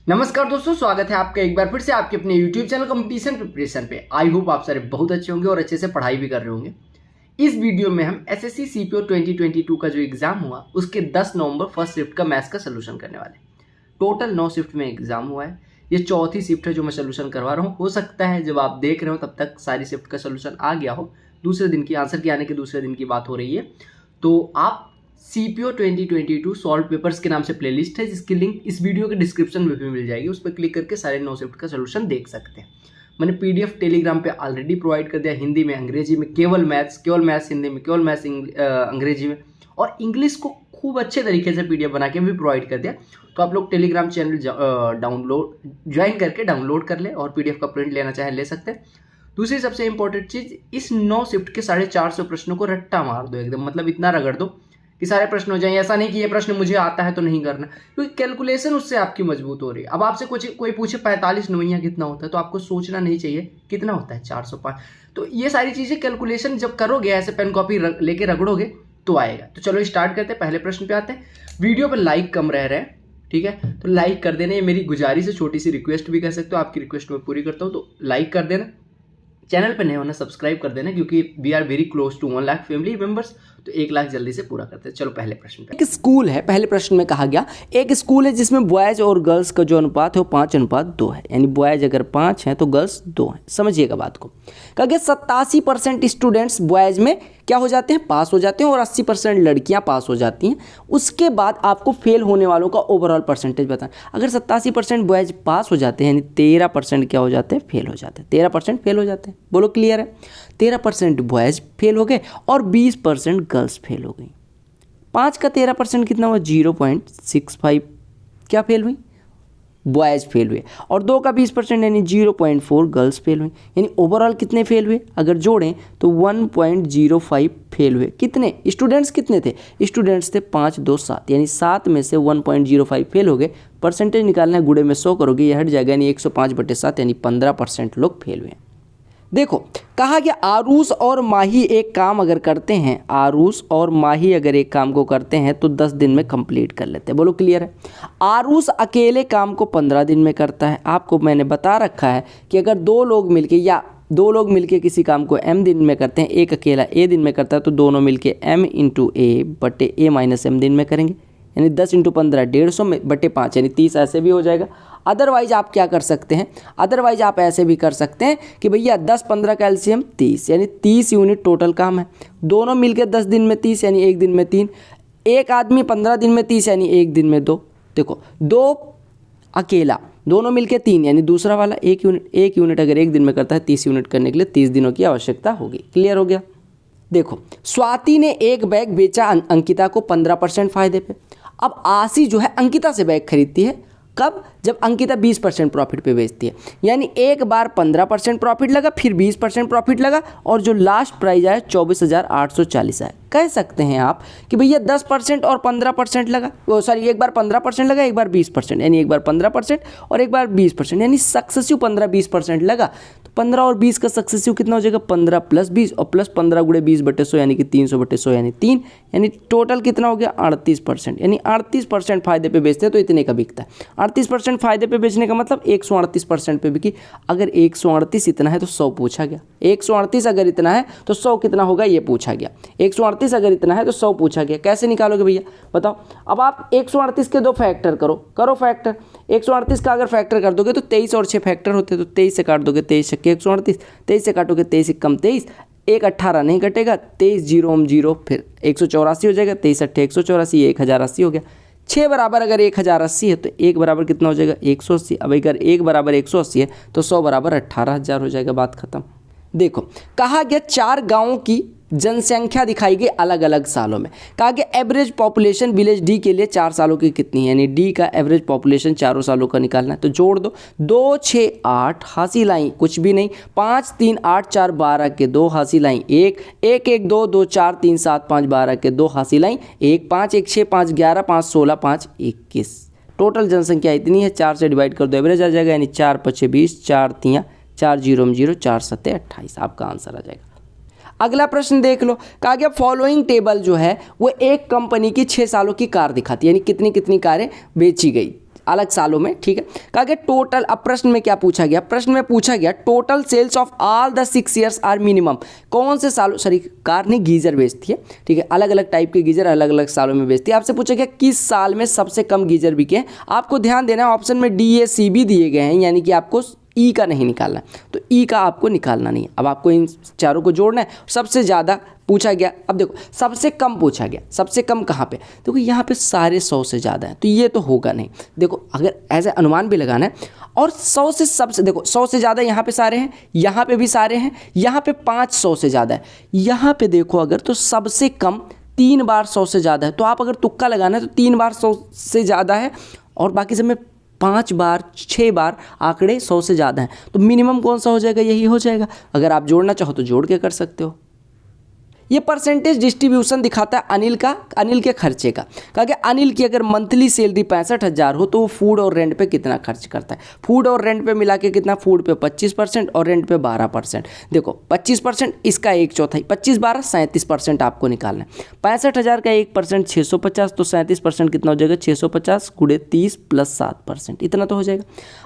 नमस्कार दोस्तों, स्वागत है आपका एक बार फिर से आपके अपने YouTube चैनल कंपटीशन प्रिपरेशन पे। आई होप आप सारे बहुत अच्छे होंगे और अच्छे से पढ़ाई भी कर रहे होंगे। इस वीडियो में हम एसएससी सीपीओ 2022 का जो एग्जाम हुआ उसके 10 नवंबर फर्स्ट शिफ्ट का मैथ्स का सोल्यूशन करने वाले। टोटल 9 शिफ्ट में एग्जाम हुआ है। ये चौथी शिफ्ट है जो मैं सोल्यूशन करवा रहा हूँ। हो सकता है जब आप देख रहे हो तब तक सारी शिफ्ट का सोल्यूशन आ गया हो। दूसरे दिन की आंसर के आने के दूसरे दिन की बात हो रही है। तो आप सीपीओ 2022 सॉल्व पेपर्स के नाम से प्लेलिस्ट है जिसकी लिंक इस वीडियो के डिस्क्रिप्शन में भी मिल जाएगी। उस पर क्लिक करके सारे 9 शिफ्ट का सोल्यूशन देख सकते हैं। मैंने पीडीएफ टेलीग्राम पे ऑलरेडी प्रोवाइड कर दिया, हिंदी में, अंग्रेजी में, केवल मैथ्स हिंदी में, केवल मैथ्स अंग्रेजी में, और इंग्लिश को खूब अच्छे तरीके से पीडीएफ बना के भी प्रोवाइड कर दिया। तो आप लोग टेलीग्राम चैनल ज्वाइन करके डाउनलोड कर ले और पीडीएफ का प्रिंट लेना चाहे ले सकते हैं। दूसरी सबसे इंपॉर्टेंट चीज़, इस 9 शिफ्ट के 450 प्रश्नों को रट्टा मार दो एकदम, मतलब इतना रगड़ दो कि सारे प्रश्न हो जाएं। ऐसा नहीं कि ये प्रश्न मुझे आता है तो नहीं करना, क्योंकि कैलकुलेशन उससे आपकी मजबूत हो रही है। अब आपसे कोई पूछे 45 नवैया कितना होता है तो आपको सोचना नहीं चाहिए कितना होता है 405। तो ये सारी चीज़ें कैलकुलेशन जब करोगे, ऐसे पेन कॉपी लेके रगड़ोगे तो आएगा। तो चलो स्टार्ट करते हैं। पहले प्रश्न पे आते हैं। वीडियो पर लाइक कम रह रहे हैं, ठीक है, तो लाइक कर देना। ये मेरी गुजारिश है, छोटी सी रिक्वेस्ट भी कह सकते हो। आपकी रिक्वेस्ट मैं पूरी करता हूँ, तो लाइक कर देना। चैनल पर नए होना सब्सक्राइब कर देना, क्योंकि we are very close to 1 lakh family members. तो 1 लाख जल्दी से पूरा करते हैं। चलो पहले प्रश्न पे। एक स्कूल है, पहले प्रश्न में कहा गया एक स्कूल है जिसमें बॉयज और गर्ल्स का जो अनुपात है वो 5:2 है। यानी बॉयज अगर 5 हैं तो गर्ल्स 2 हैं। समझिएगा बात को। कहा गया 87% स्टूडेंट्स बॉयज में क्या हो जाते हैं, पास हो जाते हैं, और 80% लड़कियां पास हो जाती हैं। उसके बाद आपको फेल होने वालों का ओवरऑल परसेंटेज बताएं। अगर 87% बॉयज पास हो जाते हैं यानी 13% क्या हो जाते हैं, फेल हो जाते हैं। 13% फेल हो जाते हैं। बोलो क्लियर है? 13% बॉयज फेल हो गए और 20% गर्ल्स फेल हो गई। 5 का 13% कितना हुआ, 0.65 क्या फेल हुई, बॉयज फेल हुए, और 2 का 20% यानी 0.4 गर्ल्स फेल हुई। यानी ओवरऑल कितने फेल हुए, अगर जोड़ें तो 1.05 फेल हुए। कितने स्टूडेंट्स कितने थे, स्टूडेंट्स थे 5, 2, 7, यानी 7 में से 1.05 फेल हो गए। परसेंटेज निकालना है, गुणे में 100 करोगे, ये हट जाएगा, यानी 105/7 यानी 15% लोग फेल हुए। देखो कहा गया आरूस और माही एक काम अगर करते हैं, आरूस और माही अगर एक काम को करते हैं तो 10 दिन में कंप्लीट कर लेते हैं। बोलो क्लियर है? आरूस अकेले काम को 15 दिन में करता है। आपको मैंने बता रखा है कि अगर 2 लोग मिलके किसी काम को m दिन में करते हैं, एक अकेला a दिन में करता है, तो दोनों मिलके m × a/a-m दिन में करेंगे। यानी 10 × 15 150/5 यानी 30 ऐसे भी हो जाएगा। अदरवाइज आप क्या कर सकते हैं, अदरवाइज आप ऐसे भी कर सकते हैं कि भैया 10-15 का एलसीएम 30, यानी 30 यूनिट टोटल काम है। दोनों मिलकर 10 दिन में 30 यानी एक दिन में 3, एक आदमी 15 दिन में 30 यानी एक दिन में 2। देखो 2 अकेला, दोनों मिलकर 3 यानी दूसरा वाला 1 यूनिट। 1 यूनिट अगर एक दिन में करता है, 30 यूनिट करने के लिए 30 दिनों की आवश्यकता होगी। क्लियर हो गया? देखो स्वाति ने एक बैग बेचा अंकिता को 15% फायदे पे। अब आशी जो है अंकिता से बैग खरीदती है, कब, जब अंकिता 20% प्रॉफिट पे बेचती है। यानी एक बार 15% प्रॉफिट लगा, फिर 20% प्रॉफिट लगा, और जो लास्ट प्राइस आया 24,840 आया। कह सकते हैं आप कि भैया 10% और 15% लगा, एक बार 15% लगा, एक बार 20%, यानी एक बार 15% और एक बार 20%, यानी सक्सेसिव 15-20% लगा। तो 15 और 20 का सक्सेसिव कितना हो जाएगा, 15 + 20 और प्लस 15 × 20/100 यानी कि 300/100 यानी 3, यानी टोटल कितना हो गया 38%। यानी 38% फायदे पे बेचते हैं तो इतने का बिकता है। 38% फायदे पे बेचने का मतलब 138% पे बिकी। अगर 138 इतना है तो 100 पूछा गया। 138 अगर इतना है तो 100 कितना होगा ये पूछा गया। 138 अगर इतना है तो 100 पूछा गया। कैसे निकालोगे भैया बताओ? अब आप 138 के 2 फैक्टर करो फैक्टर। 138 का अगर फैक्टर कर दोगे तो 23 और 6 फैक्टर होते हैं, तो 23 से काट दोगे 23 × 138, 23 से काटोगे 23 × 23, 1 18 नहीं कटेगा, 23 0 0 फिर 184 हो जाएगा, 23 8 184, 1080 हो गया। 6 बराबर अगर 1080 है तो 1 बराबर कितना हो जाएगा 180। अब अगर 1 बराबर 180 है तो 100 बराबर 18,000 हो जाएगा। बात खत्म। देखो कहा गया 4 गाँवों की जनसंख्या दिखाई गई अलग अलग सालों में। कहा गया एवरेज पॉपुलेशन विलेज डी के लिए 4 सालों की कितनी है, यानी डी का एवरेज पॉपुलेशन 4 सालों का निकालना है। तो जोड़ दो, 2 6 8 हासिल आई कुछ भी नहीं, 5 3 8 4 12 के 2 हासिल आई 1 1 1 2 2 4 3 7 5 12 के 2 हासिल आई 1 5 1 6 5 11 5 16 5 21। टोटल जनसंख्या इतनी है, 4 से डिवाइड कर दो एवरेज आ जाएगा, यानी 4 5 20, 4 3 4 0 0, 4 7 28 आपका आंसर आ जाएगा। अगला प्रश्न देख लो। कहा गया फॉलोइंग टेबल जो है वो एक कंपनी की 6 सालों की कार दिखाती है, यानी कितनी कितनी कारें बेची गई अलग सालों में, ठीक है। कहा गया टोटल, अब प्रश्न में क्या पूछा गया, प्रश्न में पूछा गया total sales of all the 6 years are minimum, कौन से सालों, सॉरी कार ने गीजर बेचती है, ठीक है, अलग अलग टाइप के गीजर अलग अलग सालों में बेचती है। आपसे पूछा गया किस साल में सबसे कम गीजर बिके। आपको ध्यान देना है ऑप्शन में डी ए सी बी दिए गए हैं, यानी कि आपको ई का नहीं निकालना, तो ई का आपको निकालना नहीं है। अब आपको इन चारों को जोड़ना है। सबसे ज़्यादा पूछा गया, अब देखो सबसे कम पूछा गया, सबसे कम कहाँ पे, देखो यहाँ पे सारे 100 से ज़्यादा है, तो ये तो होगा नहीं। देखो अगर ऐसे अनुमान भी लगाना है, और 100 से सबसे, देखो 100 से ज़्यादा यहाँ पे सारे हैं, यहाँ पे भी सारे हैं, यहाँ पे 500 से ज़्यादा है, यहाँ पे देखो अगर तो सबसे कम 3 बार 100 से ज़्यादा है। तो आप अगर तुक्का लगाना है तो 3 बार 100 से ज़्यादा है, और बाकी सब में 5 बार 6 बार आंकड़े 100 से ज़्यादा हैं, तो मिनिमम कौन सा हो जाएगा, यही हो जाएगा। अगर आप जोड़ना चाहो तो जोड़ के कर सकते हो। ये परसेंटेज डिस्ट्रीब्यूशन दिखाता है अनिल के खर्चे का। कहा कि अनिल की अगर मंथली सैलरी 65,000 हो तो वो फूड और रेंट पे कितना खर्च करता है। फूड और रेंट पे मिला के कितना, फूड पे 25% और रेंट पे 12%। देखो 25% इसका 1/4, 25 12 37% आपको निकालना है। 65,000 का 1% 650, तो 37% कितना हो जाएगा, 650 गुणे 30 प्लस 7%, इतना तो हो जाएगा।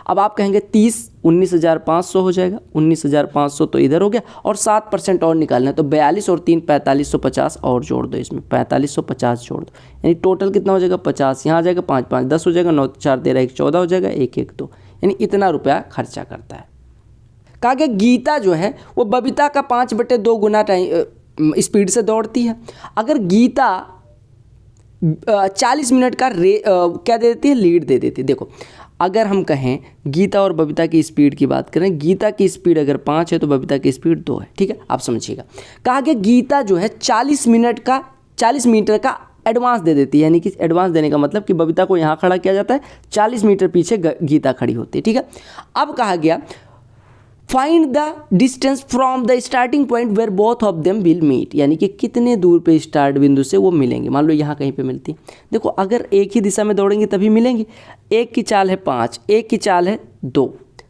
अब आप कहेंगे 30 19,500 हो जाएगा, 19,500 तो इधर हो गया, और 7% और निकालना है, तो 42 और 3 4550 और जोड़ दो, इसमें 4550 जोड़ दो, यानी टोटल कितना हो जाएगा 50, यहाँ आ जाएगा 5 5 10 हो जाएगा, 9 4 13 1 14 हो जाएगा, 1 1 2, यानी इतना रुपया खर्चा करता है। कहा गया गीता जो है वो बबीता का 5/2 गुना स्पीड से दौड़ती है। अगर गीता 40 मिनट का क्या दे देती है, लीड दे देती है। देखो अगर हम कहें गीता और बबीता की स्पीड की बात करें, गीता की स्पीड अगर 5 है तो बबीता की स्पीड 2 है, ठीक है, आप समझिएगा। कहा गया गीता जो है 40 मीटर का एडवांस दे देती है, यानी कि एडवांस देने का मतलब कि बबीता को यहाँ खड़ा किया जाता है, 40 मीटर पीछे गीता खड़ी होती है, ठीक है। अब कहा गया find the distance from the starting point where both of them will meet, यानी कि कितने दूर पे स्टार्ट बिंदु से वो मिलेंगे। मान लो यहाँ कहीं पे मिलती, देखो अगर एक ही दिशा में दौड़ेंगे तभी मिलेंगी। एक की चाल है 5, एक की चाल है 2,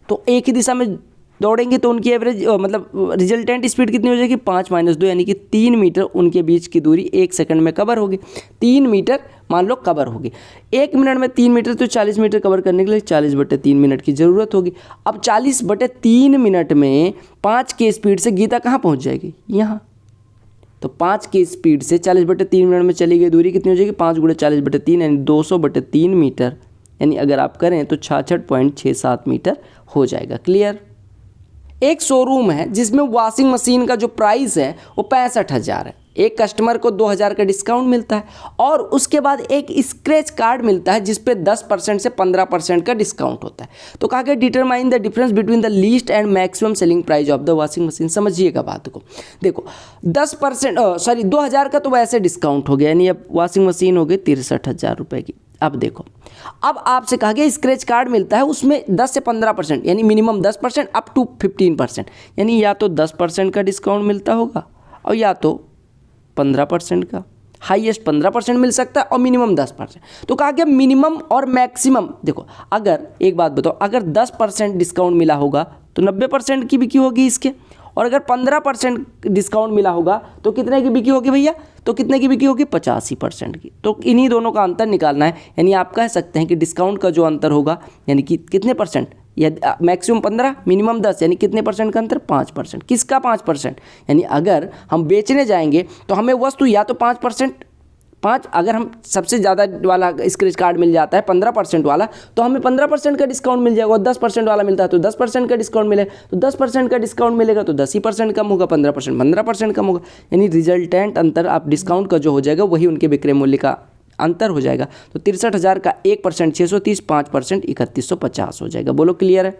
तो एक ही दिशा में दौड़ेंगे तो उनकी एवरेज मतलब रिजल्टेंट स्पीड कितनी हो जाएगी, 5 - 2, यानी कि 3 मीटर उनके बीच की दूरी 1 सेकंड में कवर होगी। 3 मीटर मान लो कवर होगी, 1 मिनट में 3 मीटर, तो 40 मीटर कवर करने के लिए 40/3 मिनट की ज़रूरत होगी। अब 40/3 मिनट में 5 की स्पीड से गीता कहाँ पहुँच जाएगी, यहाँ। तो 5 की स्पीड से 40/3 मिनट में चली गई दूरी कितनी हो जाएगी, 5 × 40/3 यानी 200/3 मीटर, यानी अगर आप करें तो 66.67 मीटर हो जाएगा। क्लियर। एक शोरूम है जिसमें वॉशिंग मशीन का जो प्राइस है वो 65,000 है। एक कस्टमर को 2,000 का डिस्काउंट मिलता है, और उसके बाद एक स्क्रैच कार्ड मिलता है जिस पे 10% से 15% का डिस्काउंट होता है। तो कहा गया determine the difference between the least and maximum selling price of the washing machine. समझिएगा बात को। देखो 2,000 का तो वैसे डिस्काउंट हो गया, यानी अब वॉशिंग मशीन हो गई 63,000 रुपये की। अब देखो, अब आपसे कहा गया स्क्रैच कार्ड मिलता है, उसमें 10 से 15% यानी मिनिमम 10% अप टू 15%, यानी या तो 10% का डिस्काउंट मिलता होगा और या तो 15% का, हाईएस्ट 15% मिल सकता है और मिनिमम 10%। तो कहा गया मिनिमम और मैक्सिमम। देखो अगर एक बात बताओ, अगर 10% डिस्काउंट मिला होगा तो 90% की बिक्री होगी इसके, और अगर 15% डिस्काउंट मिला होगा तो कितने की बिक्री होगी भैया, तो कितने की बिक्री होगी 85% की। तो इन्हीं दोनों का अंतर निकालना है, यानी आप कह सकते हैं कि डिस्काउंट का जो अंतर होगा यानी कि कितने परसेंट, या मैक्सिमम 15 मिनिमम 10, यानी कितने परसेंट का अंतर, 5%। किसका 5%, यानी अगर हम बेचने जाएंगे तो हमें वस्तु या तो 5%, अगर हम सबसे ज़्यादा वाला स्क्रैच कार्ड मिल जाता है 15% वाला, तो हमें 15% का डिस्काउंट मिल जाएगा, और 10% वाला मिलता है तो 10% का डिस्काउंट मिलेगा, तो 10% का डिस्काउंट मिलेगा तो 10% कम होगा, 15% कम होगा, यानी रिजल्टेंट अंतर आप डिस्काउंट का जो हो जाएगा वही उनके विक्रय मूल्य का अंतर हो जाएगा। तो 63,000 का 1% 630, 5% 3150 हो जाएगा। बोलो क्लियर है।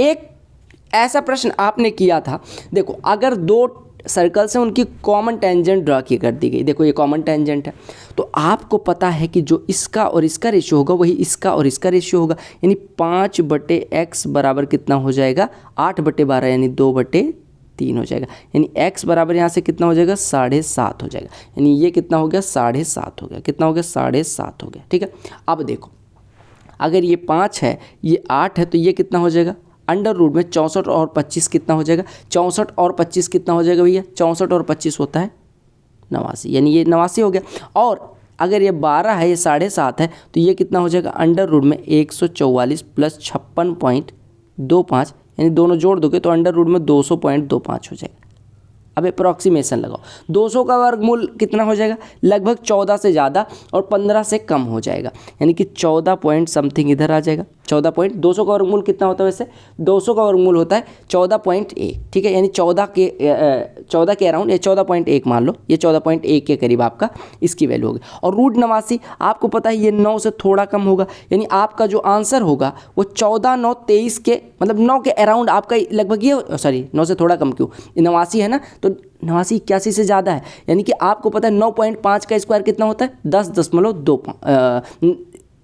एक ऐसा प्रश्न आपने किया था, देखो अगर 2 सर्कल से उनकी कॉमन टेंजेंट ड्रा की कर दी गई। देखो ये कॉमन टेंजेंट है, तो आपको पता है कि जो इसका और इसका रेशियो होगा वही इसका और इसका रेशियो होगा, यानी 5/x बराबर कितना हो जाएगा, 8/12 यानी 2/3 हो जाएगा, यानी x बराबर यहाँ से कितना हो जाएगा 7.5 हो जाएगा, यानी ये कितना हो गया 7.5 हो गया, कितना हो गया 7.5 हो गया। ठीक है। अब देखो अगर ये 5 है ये 8 है तो ये कितना हो जाएगा, अंडर रूट में 64 और 25 कितना हो जाएगा, 64 और 25 कितना हो जाएगा भैया, 64 और 25 होता है 89, यानी ये 89 हो गया। और अगर ये 12 है, ये 7.5 है, तो ये कितना हो जाएगा अंडर रूट में 144 प्लस 56.25, यानी दोनों जोड़ दोगे तो अंडर रूट में 200.25 हो जाएगा। अब अप्रॉक्सीमेशन लगाओ, 200 का वर्गमूल कितना हो जाएगा, लगभग 14 से ज़्यादा और 15 से कम हो जाएगा, यानी कि 14 पॉइंट समथिंग इधर आ जाएगा। 14 पॉइंट, 200 का वर्गमूल कितना होता है वैसे, 200 का वर्गमूल होता है 14.1, ठीक है, यानी 14 के अराउंड, या 14.1 मान लो, ये 14.1 के करीब आपका इसकी वैल्यू होगी। और रूट 89 आपको पता है ये 9 से थोड़ा कम होगा, यानी आपका जो आंसर होगा वो 14, 9, 23 के मतलब 9 के अराउंड आपका लगभग ये, सॉरी 9 से थोड़ा कम क्यों, 89 है ना, तो 89 81 से ज़्यादा है, यानी कि आपको पता है 9.5 का स्क्वायर कितना होता है 10.2,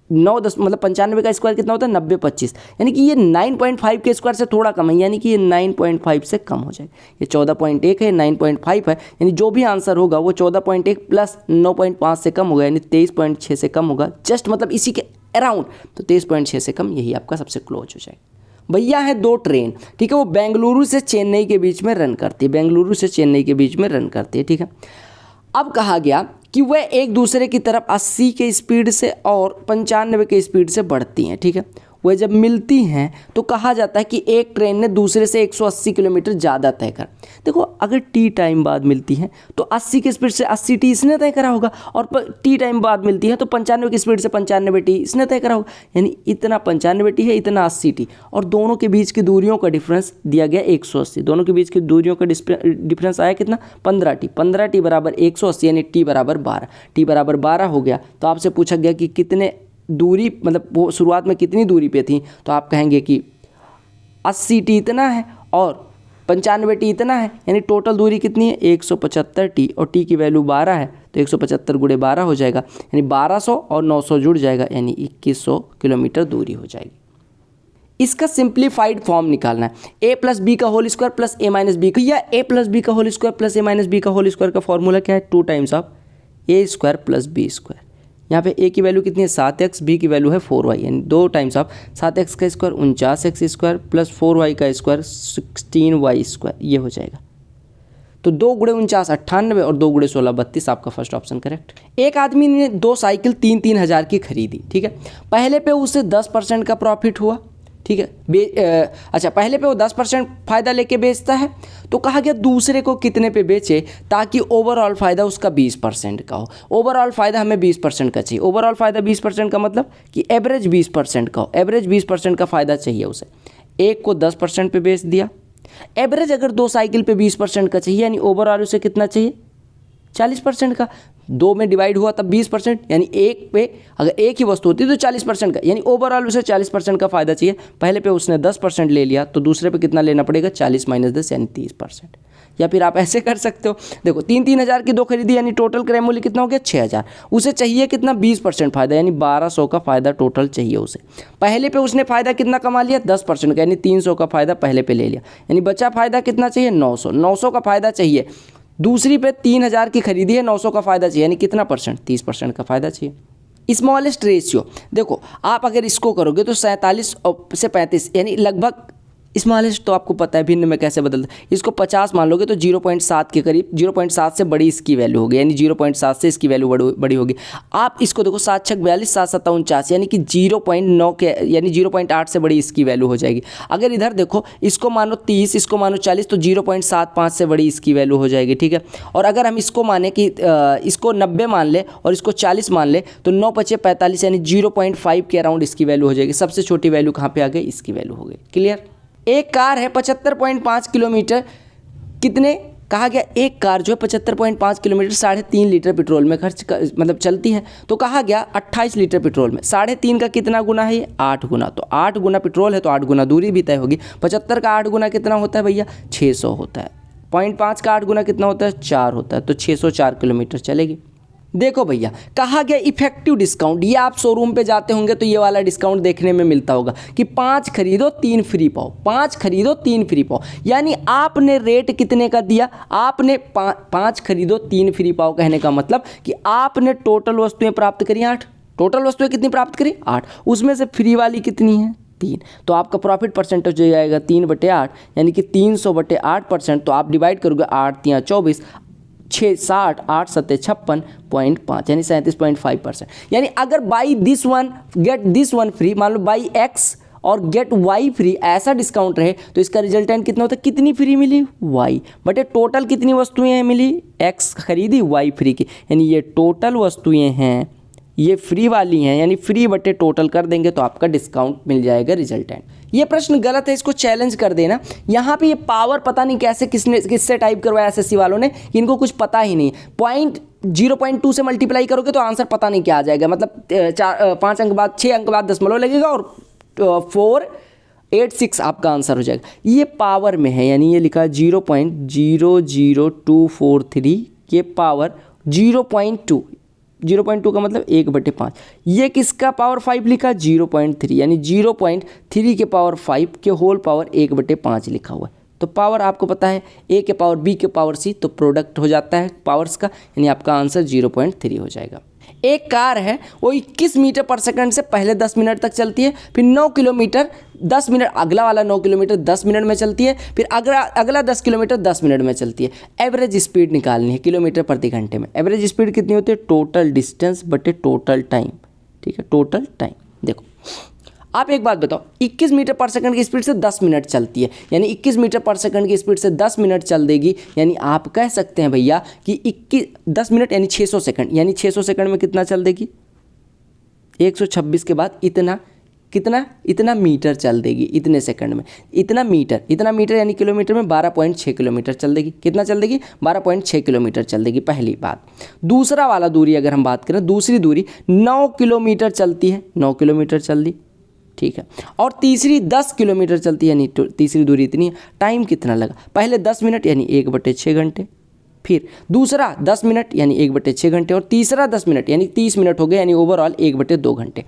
95 का स्क्वायर कितना होता है 90, 25, यानी कि ये 9.5 के स्क्वायर से थोड़ा कम है, यानी कि ये 9.5 से कम हो जाएगा। ये 14.1 है, 9.5 है, यानी जो भी आंसर होगा वो 14.1 प्लस 9.5 से कम होगा, यानी 23.6 से कम होगा, जस्ट मतलब इसी के अराउंड, तो 23.6 से कम, यही आपका सबसे क्लोज हो जाएगा। भैया है 2 ट्रेन, ठीक है, वो बेंगलुरु से चेन्नई के बीच में रन करती है, बेंगलुरु से चेन्नई के बीच में रन करती है, ठीक है। अब कहा गया कि वह एक दूसरे की तरफ 80 के स्पीड से और 95 के स्पीड से बढ़ती हैं, ठीक है। वह जब मिलती हैं तो कहा जाता है कि एक ट्रेन ने दूसरे से 180 किलोमीटर ज़्यादा तय कर। देखो अगर टी टाइम बाद मिलती हैं तो 80 की स्पीड से 80 टी इसने तय करा होगा, और टी टाइम बाद मिलती है तो 95 की स्पीड से 95 टी इसने तय करा होगा, यानी इतना 95 टी है, इतना 80 टी, और दोनों के बीच की दूरियों का डिफरेंस दिया गया 180। दोनों के बीच की दूरियों का डिफरेंस आया कितना 15 टी, 15 टी बराबर 180, यानी टी बराबर 12, टी बराबर 12 हो गया। तो आपसे पूछा गया कि कितने दूरी, मतलब वो शुरुआत में कितनी दूरी पे थी, तो आप कहेंगे कि 80 टी इतना है और 95 टी इतना है, यानी टोटल दूरी कितनी है 175 टी, और टी की वैल्यू 12 है तो 175 गुणे 12 हो जाएगा, यानी 1200 और 900 जुड़ जाएगा, यानी 2100 किलोमीटर दूरी हो जाएगी। इसका सिंप्लीफाइड फॉर्म निकालना है, a प्लस बी का whole square plus a minus b, या a प्लस बी का whole square plus a minus b का होल स्क्वायर का फॉर्मूला क्या है 2 times of a square plus b square. यहाँ पे a की वैल्यू कितनी है 7x, b की वैल्यू है 4y, यानी 2 टाइम्स ऑफ 7x का square 49x square plus 4y का स्क्वायर 16y स्क्वायर, ये हो जाएगा। तो 2 गुणे 49 98 और 2 गुणे 16 32, आपका फर्स्ट ऑप्शन करेक्ट। एक आदमी ने 2 साइकिल 3-3 हज़ार की खरीदी, ठीक है। पहले पे उसे 10% का प्रॉफिट हुआ, ठीक है। अच्छा, पहले पे वो 10% फ़ायदा लेके बेचता है, तो कहा गया दूसरे को कितने पे बेचे ताकि ओवरऑल फ़ायदा उसका 20% का हो। ओवरऑल फ़ायदा हमें 20% का चाहिए। ओवरऑल फ़ायदा 20% का मतलब कि एवरेज 20% का हो, एवरेज 20% का फ़ायदा चाहिए उसे। एक को 10% पे बेच दिया, एवरेज अगर 2 साइकिल पे 20% का चाहिए, यानी ओवरऑल उसे कितना चाहिए 40% का। 2 में डिवाइड हुआ तब 20%, यानी एक पे अगर एक ही वस्तु होती तो 40% का, यानी ओवरऑल उसे 40% का फ़ायदा चाहिए। पहले पे उसने 10% ले लिया, तो दूसरे पे कितना लेना पड़ेगा 40 माइनस 10, यानी 30%। या फिर आप ऐसे कर सकते हो, देखो 3-3 हज़ार की 2 खरीदी, यानी टोटल क्रय मूल्य कितना हो गया 6000। उसे चाहिए कितना 20% फ़ायदा, यानी 1200 का फ़ायदा टोटल चाहिए उसे। पहले पे उसने फ़ायदा कितना कमा लिया 10% का, यानी 300 का फ़ायदा पहले पे ले लिया, यानी बचा फ़ायदा कितना चाहिए 900। 900 का फ़ायदा चाहिए। दूसरी पे 3000 की खरीदी है, 900 का फ़ायदा चाहिए, यानी कितना परसेंट 30% का फ़ायदा चाहिए। स्मॉलेस्ट रेशियो, देखो आप अगर इसको करोगे तो 47 से 35, यानी लगभग स्मॉलेस्ट तो आपको पता है भिन्न में कैसे बदलता है। इसको 50 मान लोगे तो 0.7 के करीब, 0.7 से बड़ी इसकी वैल्यू होगी, यानी 0.7 से इसकी वैल्यू बड़ी होगी। आप इसको देखो 7×6 42, 7×7 49, यानी कि 0.9 के, यानी 0.8 से बड़ी इसकी वैल्यू हो जाएगी। अगर इधर देखो इसको मानो 30, इसको मानो 40, तो 0.75 से बड़ी इसकी वैल्यू हो जाएगी, ठीक है। और अगर हम इसको माने कि इसको 90 मान ले और इसको 40 मान ले, तो 9 × 5 = 45, यानी 0.5 के अराउंड इसकी वैल्यू हो जाएगी। सबसे छोटी वैल्यू कहाँ पे आ गई, इसकी वैल्यू हो गई। क्लियर। एक कार है 75.5 किलोमीटर, कितने कहा गया एक कार जो है 75.5 किलोमीटर 3.5 लीटर पेट्रोल में मतलब चलती है, तो कहा गया 28 लीटर पेट्रोल में 3.5 का कितना गुना है ये 8 गुना। तो 8 गुना पेट्रोल है तो 8 गुना दूरी भी तय होगी। 75 का 8 गुना कितना होता है भैया 600 होता है। 0.5 का 8 गुना कितना होता है 4 होता है, तो 604 किलोमीटर चलेगी। देखो भैया कहा गया इफेक्टिव डिस्काउंट, ये आप शोरूम पे जाते होंगे तो ये वाला डिस्काउंट देखने में मिलता होगा कि 5 खरीदो 3 फ्री पाओ, 5 खरीदो 3 फ्री पाओ। यानी आपने रेट कितने का दिया, आपने 5 खरीदो 3 फ्री पाओ, कहने का मतलब कि आपने टोटल वस्तुएं प्राप्त करी 8। टोटल वस्तुएं कितनी प्राप्त करी 8, उसमें से फ्री वाली कितनी है 3। तो आपका प्रॉफिट परसेंटेज हो जाएगा 3/8, यानी कि 300/8%। तो आप डिवाइड करोगे 8×3 = 24, 60, 8 सत्ते 56.5 यानी 37.5%। यानी अगर by this one get this one free, मान लो बाई एक्स और गेट वाई फ्री ऐसा डिस्काउंट रहे तो इसका रिजल्टेंट कितना होता है, कितनी फ्री मिली, वाई, बटे टोटल कितनी वस्तुएं मिली, एक्स खरीदी वाई फ्री की, यानी ये टोटल वस्तुएं हैं, ये फ्री वाली हैं, यानी फ्री बटे टोटल कर देंगे तो आपका डिस्काउंट मिल जाएगा रिजल्टेंट। ये प्रश्न गलत है, इसको चैलेंज कर देना। यहाँ पे ये पावर पता नहीं कैसे किससे टाइप करवाया एसएससी वालों ने, इनको कुछ पता ही नहीं। 0.2 से मल्टीप्लाई करोगे तो आंसर पता नहीं क्या आ जाएगा, मतलब 5 अंक बाद 6 अंक बाद दशमलव लगेगा और 486 आपका आंसर हो जाएगा। ये पावर में है, यानी ये लिखा 0.00243, ये पावर 0.2, 0.2 का मतलब 1/5। ये किसका पावर 5 लिखा, 0.3, यानी 0.3 के पावर 5 के होल पावर 1/5 लिखा हुआ है। तो पावर आपको पता है, ए के पावर बी के पावर सी, तो प्रोडक्ट हो जाता है पावर्स का, यानी आपका आंसर 0.3 हो जाएगा। एक कार है वो 21 मीटर पर सेकंड से पहले 10 मिनट तक चलती है, फिर 9 किलोमीटर 10 मिनट, अगला वाला 9 किलोमीटर 10 मिनट में चलती है, फिर अगला 10 किलोमीटर 10 मिनट में चलती है। एवरेज स्पीड निकालनी है किलोमीटर प्रति घंटे में। एवरेज स्पीड कितनी होती है, टोटल डिस्टेंस बटे टोटल टाइम, ठीक है, टोटल टाइम। देखो आप एक बात बताओ, 21 मीटर पर सेकंड की स्पीड से 10 मिनट चलती है, यानी 21 मीटर पर सेकंड की स्पीड से 10 मिनट चल देगी, यानी आप कह सकते हैं भैया कि 10 मिनट यानी 600 सेकंड, यानी 600 सेकंड में कितना चल देगी, 126 के बाद इतना मीटर चल देगी इतने सेकंड में। इतना मीटर यानी किलोमीटर में 12.6 किलोमीटर चल देगी। कितना चल देगी, 12.6 किलोमीटर चल देगी, पहली बात। दूसरा वाला दूरी अगर हम बात करें, दूसरी दूरी 9 किलोमीटर चलती है, 9 किलोमीटर चल दी, ठीक है, और तीसरी 10 किलोमीटर चलती है, यानी तीसरी दूरी इतनी है। टाइम कितना लगा, पहले 10 मिनट यानी 1/6 घंटे, फिर दूसरा 10 मिनट यानी 1/6 घंटे, और तीसरा 10 मिनट यानी 30 मिनट हो गए, यानी ओवरऑल 1/2 घंटे।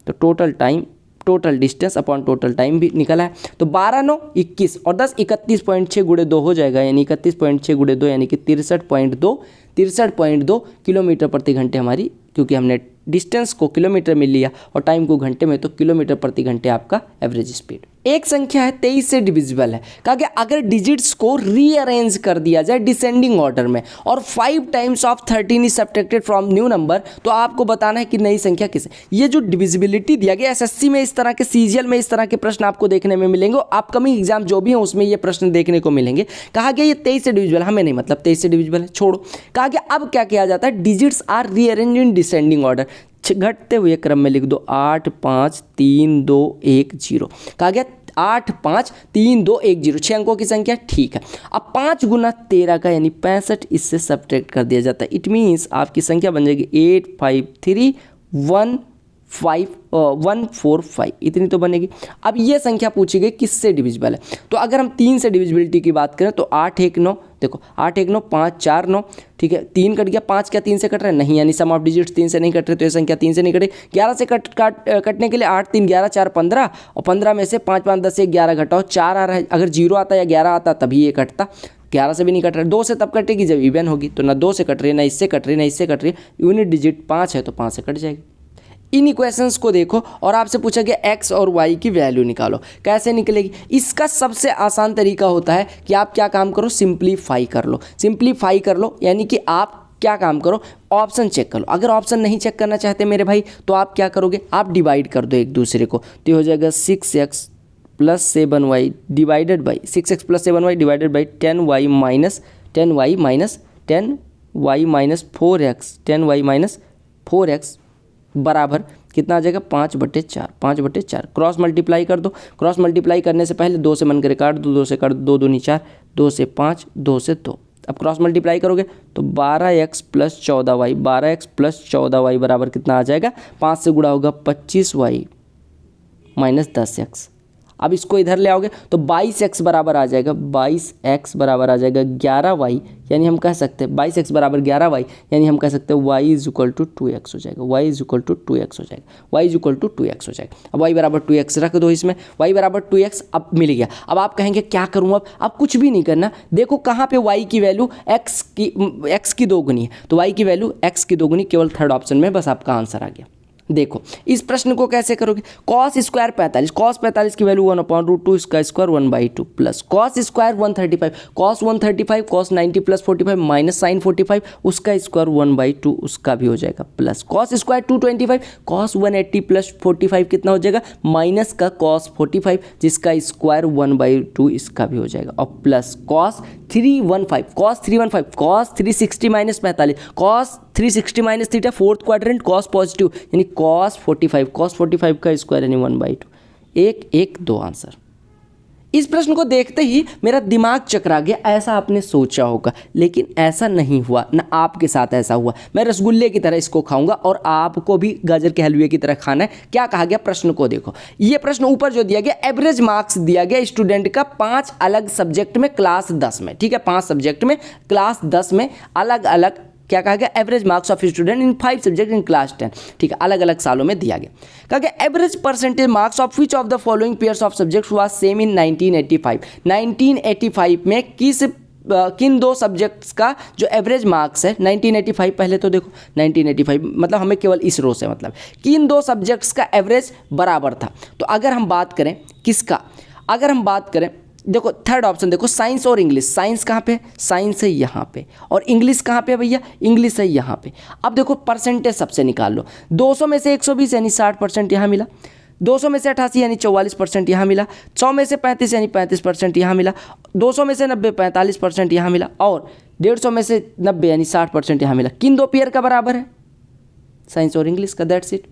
तो total time, total distance upon total time भी निकला है। तो 12 9 21 और 10 31.6 गुणे 2 हो जाएगा, यानी 31.6 गुणे 2 यानी कि 63.2 किलोमीटर प्रति घंटे हमारी, क्योंकि हमने डिस्टेंस को किलोमीटर में लिया और टाइम को घंटे में, तो किलोमीटर प्रति घंटे आपका एवरेज स्पीड। एक संख्या है 23 से डिविजिबल है, कहा कि अगर डिजिट्स को रीअरेंज कर दिया जाए डिसेंडिंग ऑर्डर में और 5 times of 13 is subtracted from new number, तो आपको बताना है कि नई संख्या किस है। ये जो डिविजिबिलिटी दिया गया, एसएससी में इस तरह के, सीजीएल में इस तरह के प्रश्न आपको देखने में मिलेंगे, अपकमिंग एग्जाम जो भी है उसमें ये प्रश्न देखने को मिलेंगे। कहा गया ये 23 से डिविजिबल, हमें नहीं मतलब 23 से डिविजिबल है, छोड़ो। कहा गया अब क्या किया जाता है, digits are rearrange in descending order, घटते हुए क्रम में लिख दो, 8 5 3 2 1 0। कहा गया 8 5 3 2 1 0, 6 अंकों की संख्या, ठीक है। अब 5 गुना 13 का यानी 65 इससे सब्ट्रैक्ट कर दिया जाता है। इट मीन्स आपकी संख्या बन जाएगी 853 145 इतनी तो बनेगी। अब ये संख्या पूछी गई किससे डिविजिबल है, तो अगर हम 3 से डिविजिबिलिटी की बात करें तो 8 1 9, देखो 8 1 9 5 4 9, ठीक है, 3 कट गया, 5 क्या 3 से कट रहा है, नहीं, यानी सम ऑफ डिजिट्स 3 से नहीं कट रहे, तो ये संख्या 3 से नहीं कटे। 11 से कटने के लिए 8 3 11 4 15, और 15 में से 5 5 10 से 11 घटाओ, 4 आ रहा है। अगर 0 आता या 11 आता तभी ये कटता, 11 से भी नहीं कट रहा है। 2 से तब कटेगी जब इवन होगी, तो ना 2 से कट रही है, ना इससे कट रही है, ना इससे कट रही है। यूनिट डिजिट 5 है तो 5 से कट जाएगी। इन इक्वेशंस को देखो और आपसे पूछा गया एक्स और वाई की वैल्यू निकालो, कैसे निकलेगी। इसका सबसे आसान तरीका होता है कि आप क्या काम करो, सिंप्लीफाई कर लो। सिंप्लीफाई कर लो यानी कि आप क्या काम करो, ऑप्शन चेक कर लो। अगर ऑप्शन नहीं चेक करना चाहते मेरे भाई, तो आप क्या करोगे, आप डिवाइड कर दो एक दूसरे को, तो हो जाएगा 6x + 7y divided by 6x + 7y divided by 10y minus 4x बराबर कितना आ जाएगा, 5/4 5/4। क्रॉस मल्टीप्लाई कर दो, क्रॉस मल्टीप्लाई करने से पहले 2 से मन करे काट दो, 2 से काट दो, 2 दूनी 4, 2 से 5, 2 से 2। अब क्रॉस मल्टीप्लाई करोगे तो 12x + 14y, 12x + 14y बराबर कितना आ जाएगा, 5 से गुणा होगा 25y माइनस 10x। अब इसको इधर ले आओगे तो 22x बराबर आ जाएगा, 22x बराबर आ जाएगा 11y, यानी हम कह सकते हैं 22x बराबर 11y, यानी हम कह सकते हैं y = 2x हो जाएगा, y = 2x हो जाएगा, y = 2x हो जाएगा। अब y बराबर 2x रख दो इसमें, y बराबर 2x अब मिल गया। अब आप कहेंगे क्या करूँ, अब कुछ भी नहीं करना। देखो कहाँ पे y की वैल्यू x की 2 गुनी है, तो y की वैल्यू x की 2 गुनी केवल थर्ड ऑप्शन में, बस आपका आंसर आ गया। देखो इस प्रश्न को कैसे करोगे, कॉस स्क्वायर 45, कॉस 45 की वैल्यू 1/√2 इसका square 1/2 plus cos square 135, cos 135 cos 90 plus 45 minus sine 45 उसका स्क्वायर 1/2 उसका भी हो जाएगा plus cos square 225 cos 180 plus 45 कितना हो जाएगा माइनस का कॉस 45 जिसका स्क्वायर 1/2 इसका भी हो जाएगा और plus cos 315 cos 360 minus 45 cos 360 minus theta fourth quadrant cos positive यानी कॉस 45 का स्क्वायर यानी 1/2 1 1 2 आंसर। इस प्रश्न को देखते ही मेरा दिमाग चकरा गया, ऐसा आपने सोचा होगा लेकिन ऐसा नहीं हुआ, ना आपके साथ ऐसा हुआ। मैं रसगुल्ले की तरह इसको खाऊंगा और आपको भी गाजर के हलवे की तरह खाना है। क्या कहा गया प्रश्न को देखो, ये प्रश्न ऊपर जो दिया गया एवरेज मार्क्स दिया गया स्टूडेंट का 5 अलग सब्जेक्ट में क्लास 10 में, ठीक है 5 सब्जेक्ट में क्लास 10 में अलग अलग क्या कहा गया average marks of student in 5 subject in class 10, ठीक है अलग अलग सालों में दिया गया। कहा गया average percentage marks of which of the following pairs of subjects was same in 1985 में किन दो सब्जेक्ट्स का जो एवरेज मार्क्स है 1985, पहले तो देखो 1985 मतलब हमें केवल इस रो से मतलब किन दो सब्जेक्ट्स का एवरेज बराबर था। तो अगर हम बात करें किसका, अगर हम बात करें देखो थर्ड ऑप्शन देखो साइंस और इंग्लिश, साइंस कहाँ पे साइंस है यहाँ पे और इंग्लिश कहाँ पे भैया इंग्लिश है यहाँ पे। अब देखो परसेंटेज सबसे निकाल लो, 200 में से 120 यानी 60% यहाँ मिला, 200 में से 88 यानी 44% यहाँ मिला, 100 में से 35 यानी 35% यहाँ मिला, 200 में से 90 45% यहाँ मिला और 150 में से 90 यानी 60% यहाँ मिला। किन दो पेयर का बराबर है साइंस और इंग्लिश का, दैट्स इट।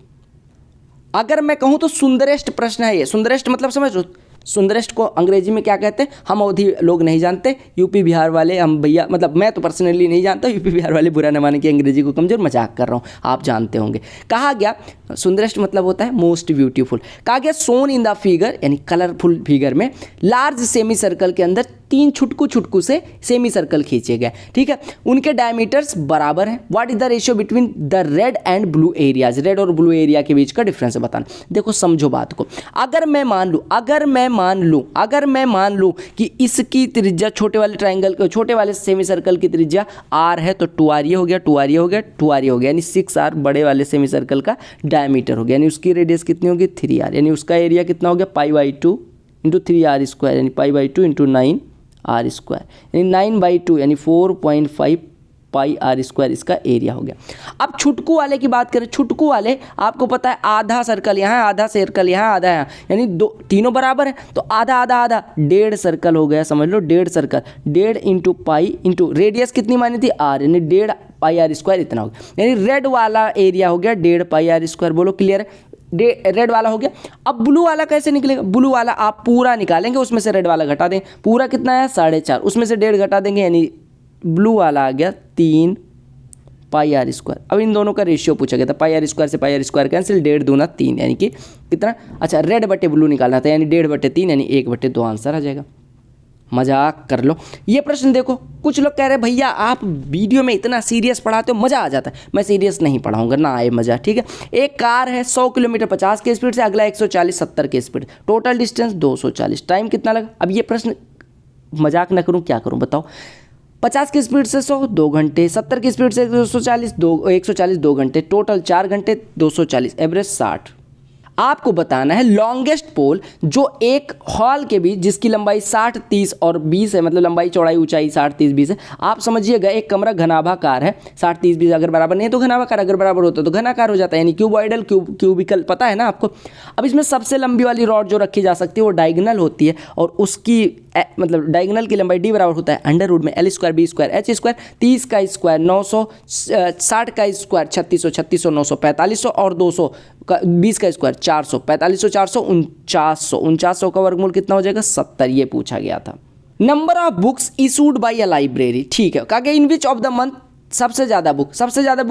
अगर मैं कहूँ तो सुंदरेस्ट प्रश्न है ये, सुंदरेस्ट मतलब समझ लो, सुंदरेस्ट को अंग्रेजी में क्या कहते हैं हम अवधि लोग नहीं जानते, यूपी बिहार वाले हम भैया मतलब मैं तो पर्सनली नहीं जानता, यूपी बिहार वाले बुरा न माने कि अंग्रेजी को कमजोर, मजाक कर रहा हूँ आप जानते होंगे। कहा गया सुंदरेस्ट मतलब होता है मोस्ट ब्यूटीफुल। कहा गया सोन इन द फिगर यानी कलरफुल फिगर में लार्ज सेमी सर्कल के अंदर 3 छुटकू से सेमी सर्कल खींचे गए, ठीक है उनके डायमीटर्स बराबर हैं। What is the ratio between the red and blue areas, red और ब्लू एरिया के बीच का डिफरेंस बताना। देखो समझो बात को, अगर मैं मान लूँ कि इसकी त्रिज्या छोटे वाले ट्राइंगल छोटे वाले सेमी सर्कल की त्रिज्या r है तो 2r ये हो गया 2r ये हो गया 2r ये हो गया यानी 6r बड़े वाले सेमी सर्कल का डायमीटर हो गया यानी उसकी रेडियस कितनी होगी 3r यानी उसका एरिया कितना हो गया π/2 इंटू 3r स्क्वायर यानी π/2 इंटू 9r स्क्वायर यानी 9/2 यानी 4.5 πr स्क्वायर इसका एरिया हो गया। अब छुटकू वाले की बात करें, छुटकू वाले आपको पता है आधा सर्कल यहाँ आधा सर्कल यहाँ आधा यहाँ यानी तीनों बराबर है तो आधा आधा आधा 1.5 सर्कल हो गया, समझ लो 1.5 circle 1.5 into pi into radius कितनी मानी थी r यानी 1.5 πr स्क्वायर इतना हो गया यानी रेड वाला एरिया हो गया 1.5 πr स्क्वायर। बोलो क्लियर है, रेड वाला हो गया। अब ब्लू वाला कैसे निकलेगा, ब्लू वाला आप पूरा निकालेंगे उसमें से रेड वाला घटा दें, पूरा कितना है 4.5 उसमें से 1.5 घटा देंगे यानी ब्लू वाला आ गया 3 πr स्क्वायर। अब इन दोनों का रेशियो पूछा गया था, πr स्क्वायर से πr स्क्वायर कैंसिल 1.5 दूना 3 यानी कि कितना, अच्छा रेड बटे ब्लू निकालना था यानी 1.5/3 यानी 1/2 आंसर आ जाएगा। मजाक कर लो। ये प्रश्न देखो कुछ लोग कह रहे हैं भैया आप वीडियो में इतना सीरियस पढ़ाते हो मज़ा आ जाता है, मैं सीरियस नहीं पढ़ाऊंगा ना आए मज़ा, ठीक है। एक कार है 100 किलोमीटर 50 के स्पीड से, अगला 140 70 के स्पीड, टोटल डिस्टेंस 240, टाइम कितना लगा। अब ये प्रश्न मजाक ना करूं क्या करूं बताओ, 50 की स्पीड से 100 2 घंटे, 70 की स्पीड से 140 2 घंटे, टोटल 4 घंटे 240, एवरेज 60। आपको बताना है लॉन्गेस्ट पोल जो एक हॉल के बीच जिसकी लंबाई 60 30 और 20 है, मतलब लंबाई चौड़ाई ऊंचाई 60 30 20 है। आप समझिएगा एक कमरा घनाभाकार है, 60 30 20 अगर बराबर नहीं है तो घनाभाकार, अगर बराबर होता है तो घनाकार हो जाता है यानी क्यूबॉइडल क्यूबिकल, पता है ना आपको। अब इसमें सबसे लंबी वाली रॉड जो रखी जा सकती है वो डायगोनल होती है और उसकी मतलब डायगोनल की लंबाई d बराबर होता है अंडर रूट में l square b square h square, 30 का स्क्वायर 900, 60 का स्क्वायर 3600, 3600 900 4500 और 200 का 20 का स्क्वायर 400, 4500 400 4900 का वर्गमूल कितना हो जाएगा 70। ये पूछा गया था। Number of books issued by a library, ठीक है। कहा इन विच ऑफ द मंथ सबसे ज़्यादा बुक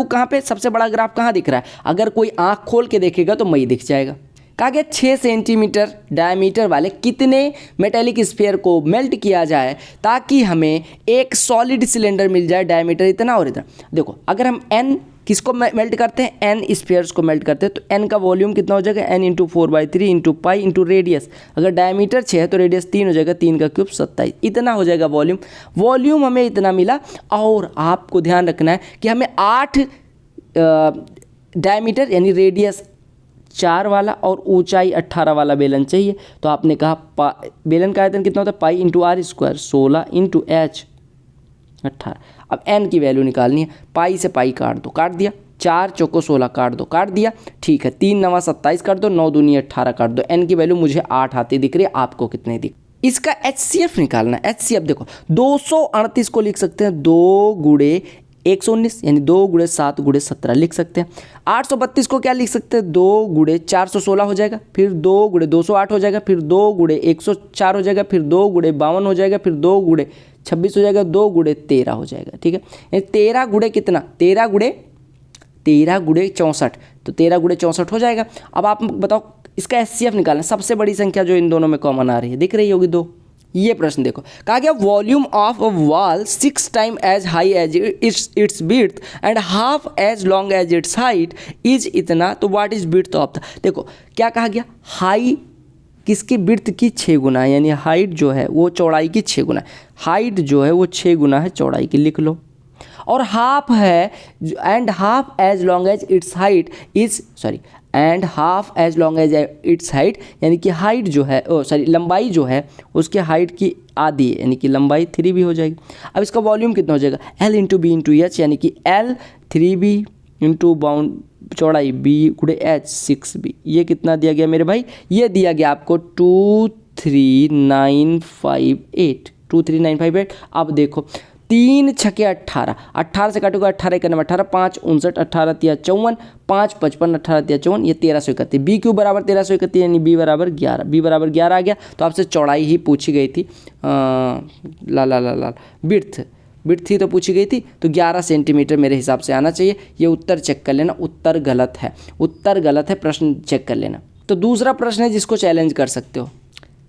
कहाँ पे, सबसे बड़ा ग्राफ कहाँ दिख रहा है, अगर कोई आँख खोल के देखेगा तो मई दिख जाएगा। कहा गया 6 सेंटीमीटर डायमीटर वाले कितने मेटेलिक स्फीयर को मेल्ट किया जाए ताकि हमें एक सॉलिड सिलेंडर मिल जाए डायमीटर इतना और इतना। देखो अगर हम n किसको मेल्ट करते हैं, n स्फीयर्स को मेल्ट करते हैं तो n का वॉल्यूम कितना हो जाएगा, n into 4/3 into pi into radius, अगर डायमीटर 6 है तो रेडियस 3 हो जाएगा, 3 का क्यूब 27, इतना हो जाएगा वॉल्यूम हमें इतना मिला। और आपको ध्यान रखना है कि हमें 8 डायमीटर यानी रेडियस 4 वाला और ऊंचाई 18 वाला बेलन चाहिए। तो आपने कहा बेलन का आयतन कितना होता है, pi into r square, 16 into h 18। अब एन की वैल्यू निकालनी है, पाई से पाई काट दो, काट दिया, 4 चौको 16 काट दो, काट दिया, ठीक है, 3 9 27 काट दो, 9 दूनी 18 काट दो। एन की वैल्यू मुझे 8 आती दिख रही है, आपको कितने दिख। इसका HCF निकालना है। HCF देखो 238 को लिख सकते हैं 2 गुणे 119 यानी 2 गुणे 7 गुणे 17 लिख सकते हैं। 832 को क्या लिख सकते हैं, 2 गुणे 416 हो जाएगा, फिर 2 गुणे 208 हो जाएगा, फिर 2 गुणे 104 हो जाएगा, फिर 2 गुणे 52 हो जाएगा, फिर 2 गुणे 26 हो जाएगा, 2 गुणे 13 हो जाएगा। ठीक है, यानी 13 गुणे कितना, 13 गुणे 64, तो 13 गुणे 64 हो जाएगा। अब आप बताओ इसका HCF निकालना। सबसे बड़ी संख्या जो इन दोनों में कॉमन आ रही है दिख रही होगी 2। ये प्रश्न देखो, कहा गया volume of a wall 6 time as high as its width and half as long as its height is इतना, तो what is width of the. देखो क्या कहा गया, हाई किसकी, विड्थ की 6 गुना है, यानी हाइट जो है वो चौड़ाई की 6 गुना है। हाइट जो है वो 6 गुना है चौड़ाई की, लिख लो। और हाफ है and half as long as its height is and half as long as its height, यानी कि हाइट जो है लंबाई जो है उसके हाइट की आधी है, यानी कि लंबाई 3b हो जाएगी। अब इसका वॉल्यूम कितना हो जाएगा, L into b into h, यानी कि L 3b इंटू बाउंड चौड़ाई b गुणे h 6b। ये कितना दिया गया मेरे भाई, ये दिया गया आपको 23958। 23958। अब देखो 3 छके 18, 18 से काटोगे 18 1 18, 5 59, 18 तिया 54, 5 55, 18 तिया 54, ये 1331। बी क्यू बराबर 1331 यानी बी बराबर 11। बी बराबर 11 आ गया। तो आपसे चौड़ाई ही पूछी गई थी, बिड्थ थी तो पूछी गई थी, तो 11 सेंटीमीटर मेरे हिसाब से आना चाहिए। ये उत्तर चेक कर लेना, उत्तर गलत है, उत्तर गलत है, प्रश्न चेक कर लेना। तो दूसरा प्रश्न है जिसको चैलेंज कर सकते हो।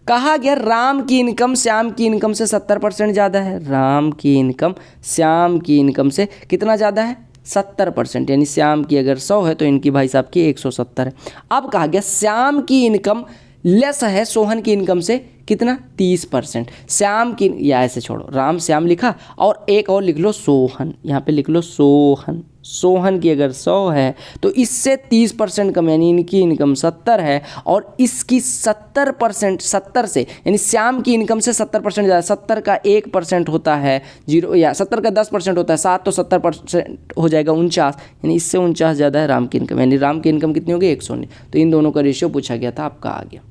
कहा गया राम की इनकम श्याम की इनकम से 70% ज़्यादा है। राम की इनकम श्याम की इनकम से कितना ज़्यादा है, 70%, यानी श्याम की अगर 100 है तो इनकी भाई साहब की 170 है। अब कहा गया श्याम की इनकम लेस है सोहन की इनकम से कितना, 30%। श्याम की, या ऐसे छोड़ो, राम श्याम लिखा और एक और लिख लो सोहन, यहाँ पे लिख लो सोहन। सोहन की अगर 100 है तो इससे 30% कम, यानी इनकी इनकम 70 है और इसकी 70%, 70 से यानी श्याम की इनकम से 70% ज़्यादा। 70 का 1% होता है 0, या 70 का 10% होता है 7, तो 70% हो जाएगा 49, यानी इससे 49 ज़्यादा है राम की इनकम, यानी राम की इनकम कितनी होगी, 119। तो इन दोनों का रेशियो पूछा गया था, आपका आ गया।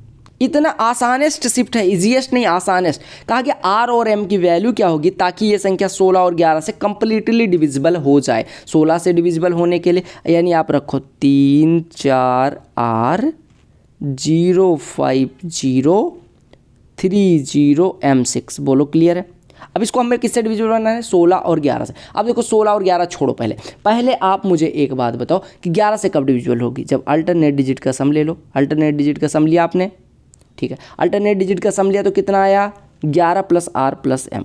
इतना आसानेस्ट शिफ्ट है, इजीएस्ट नहीं आसानेस्ट। कहा गया आर और एम की वैल्यू क्या होगी ताकि ये संख्या 16 और 11 से कंप्लीटली डिविजिबल हो जाए। 16 से डिविजिबल होने के लिए यानी आप रखो 3 4 R 05030 M6। बोलो क्लियर है। अब इसको हमें किससे डिविजिबल बनाना है, 16 और 11 से। अब देखो 16 और 11 छोड़ो, पहले आप मुझे एक बात बताओ कि 11 से कब डिविजिबल होगी, जब अल्टरनेट डिजिट का सम ले लो। अल्टरनेट डिजिट का सम लिया आपने, ठीक है, अल्टरनेट डिजिट का सम लिया तो कितना आया, 11 + R + M,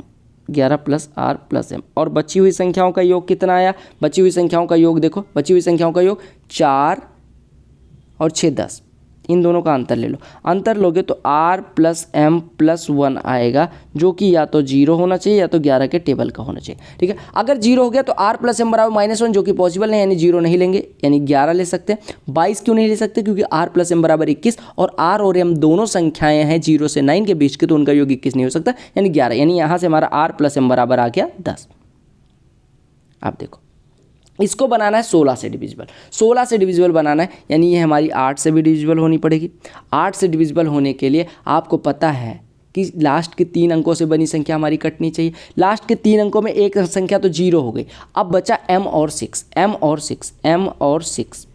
11 + R + M। और बची हुई संख्याओं का योग कितना आया, बची हुई संख्याओं का योग देखो, बची हुई संख्याओं का योग 4 और 6 10, इन दोनों का अंतर ले लो। अंतर लोगे तो R + M + 1 आएगा, जो कि या तो 0 होना चाहिए या तो 11 के टेबल का होना चाहिए। ठीक है, अगर 0 हो गया तो R + M = -1, जो कि पॉसिबल नहीं, यानी 0 नहीं लेंगे, यानी 11 ले सकते हैं। 22 क्यों नहीं ले सकते, क्योंकि R + M = 21 और R और M दोनों संख्याएं हैं 0 से 9 के बीच की, तो उनका योग 21 नहीं हो सकता, यानी 11, यानी यहाँ से हमारा R + M बराबर आ गया 10। आप देखो इसको बनाना है 16 से डिविजिबल, 16 से डिविजिबल बनाना है, यानी ये हमारी 8 से भी डिविजिबल होनी पड़ेगी। 8 से डिविजिबल होने के लिए आपको पता है कि लास्ट के 3 अंकों से बनी संख्या हमारी कटनी चाहिए। लास्ट के 3 अंकों में एक संख्या तो 0 हो गई, अब बचा M और 6, M और 6,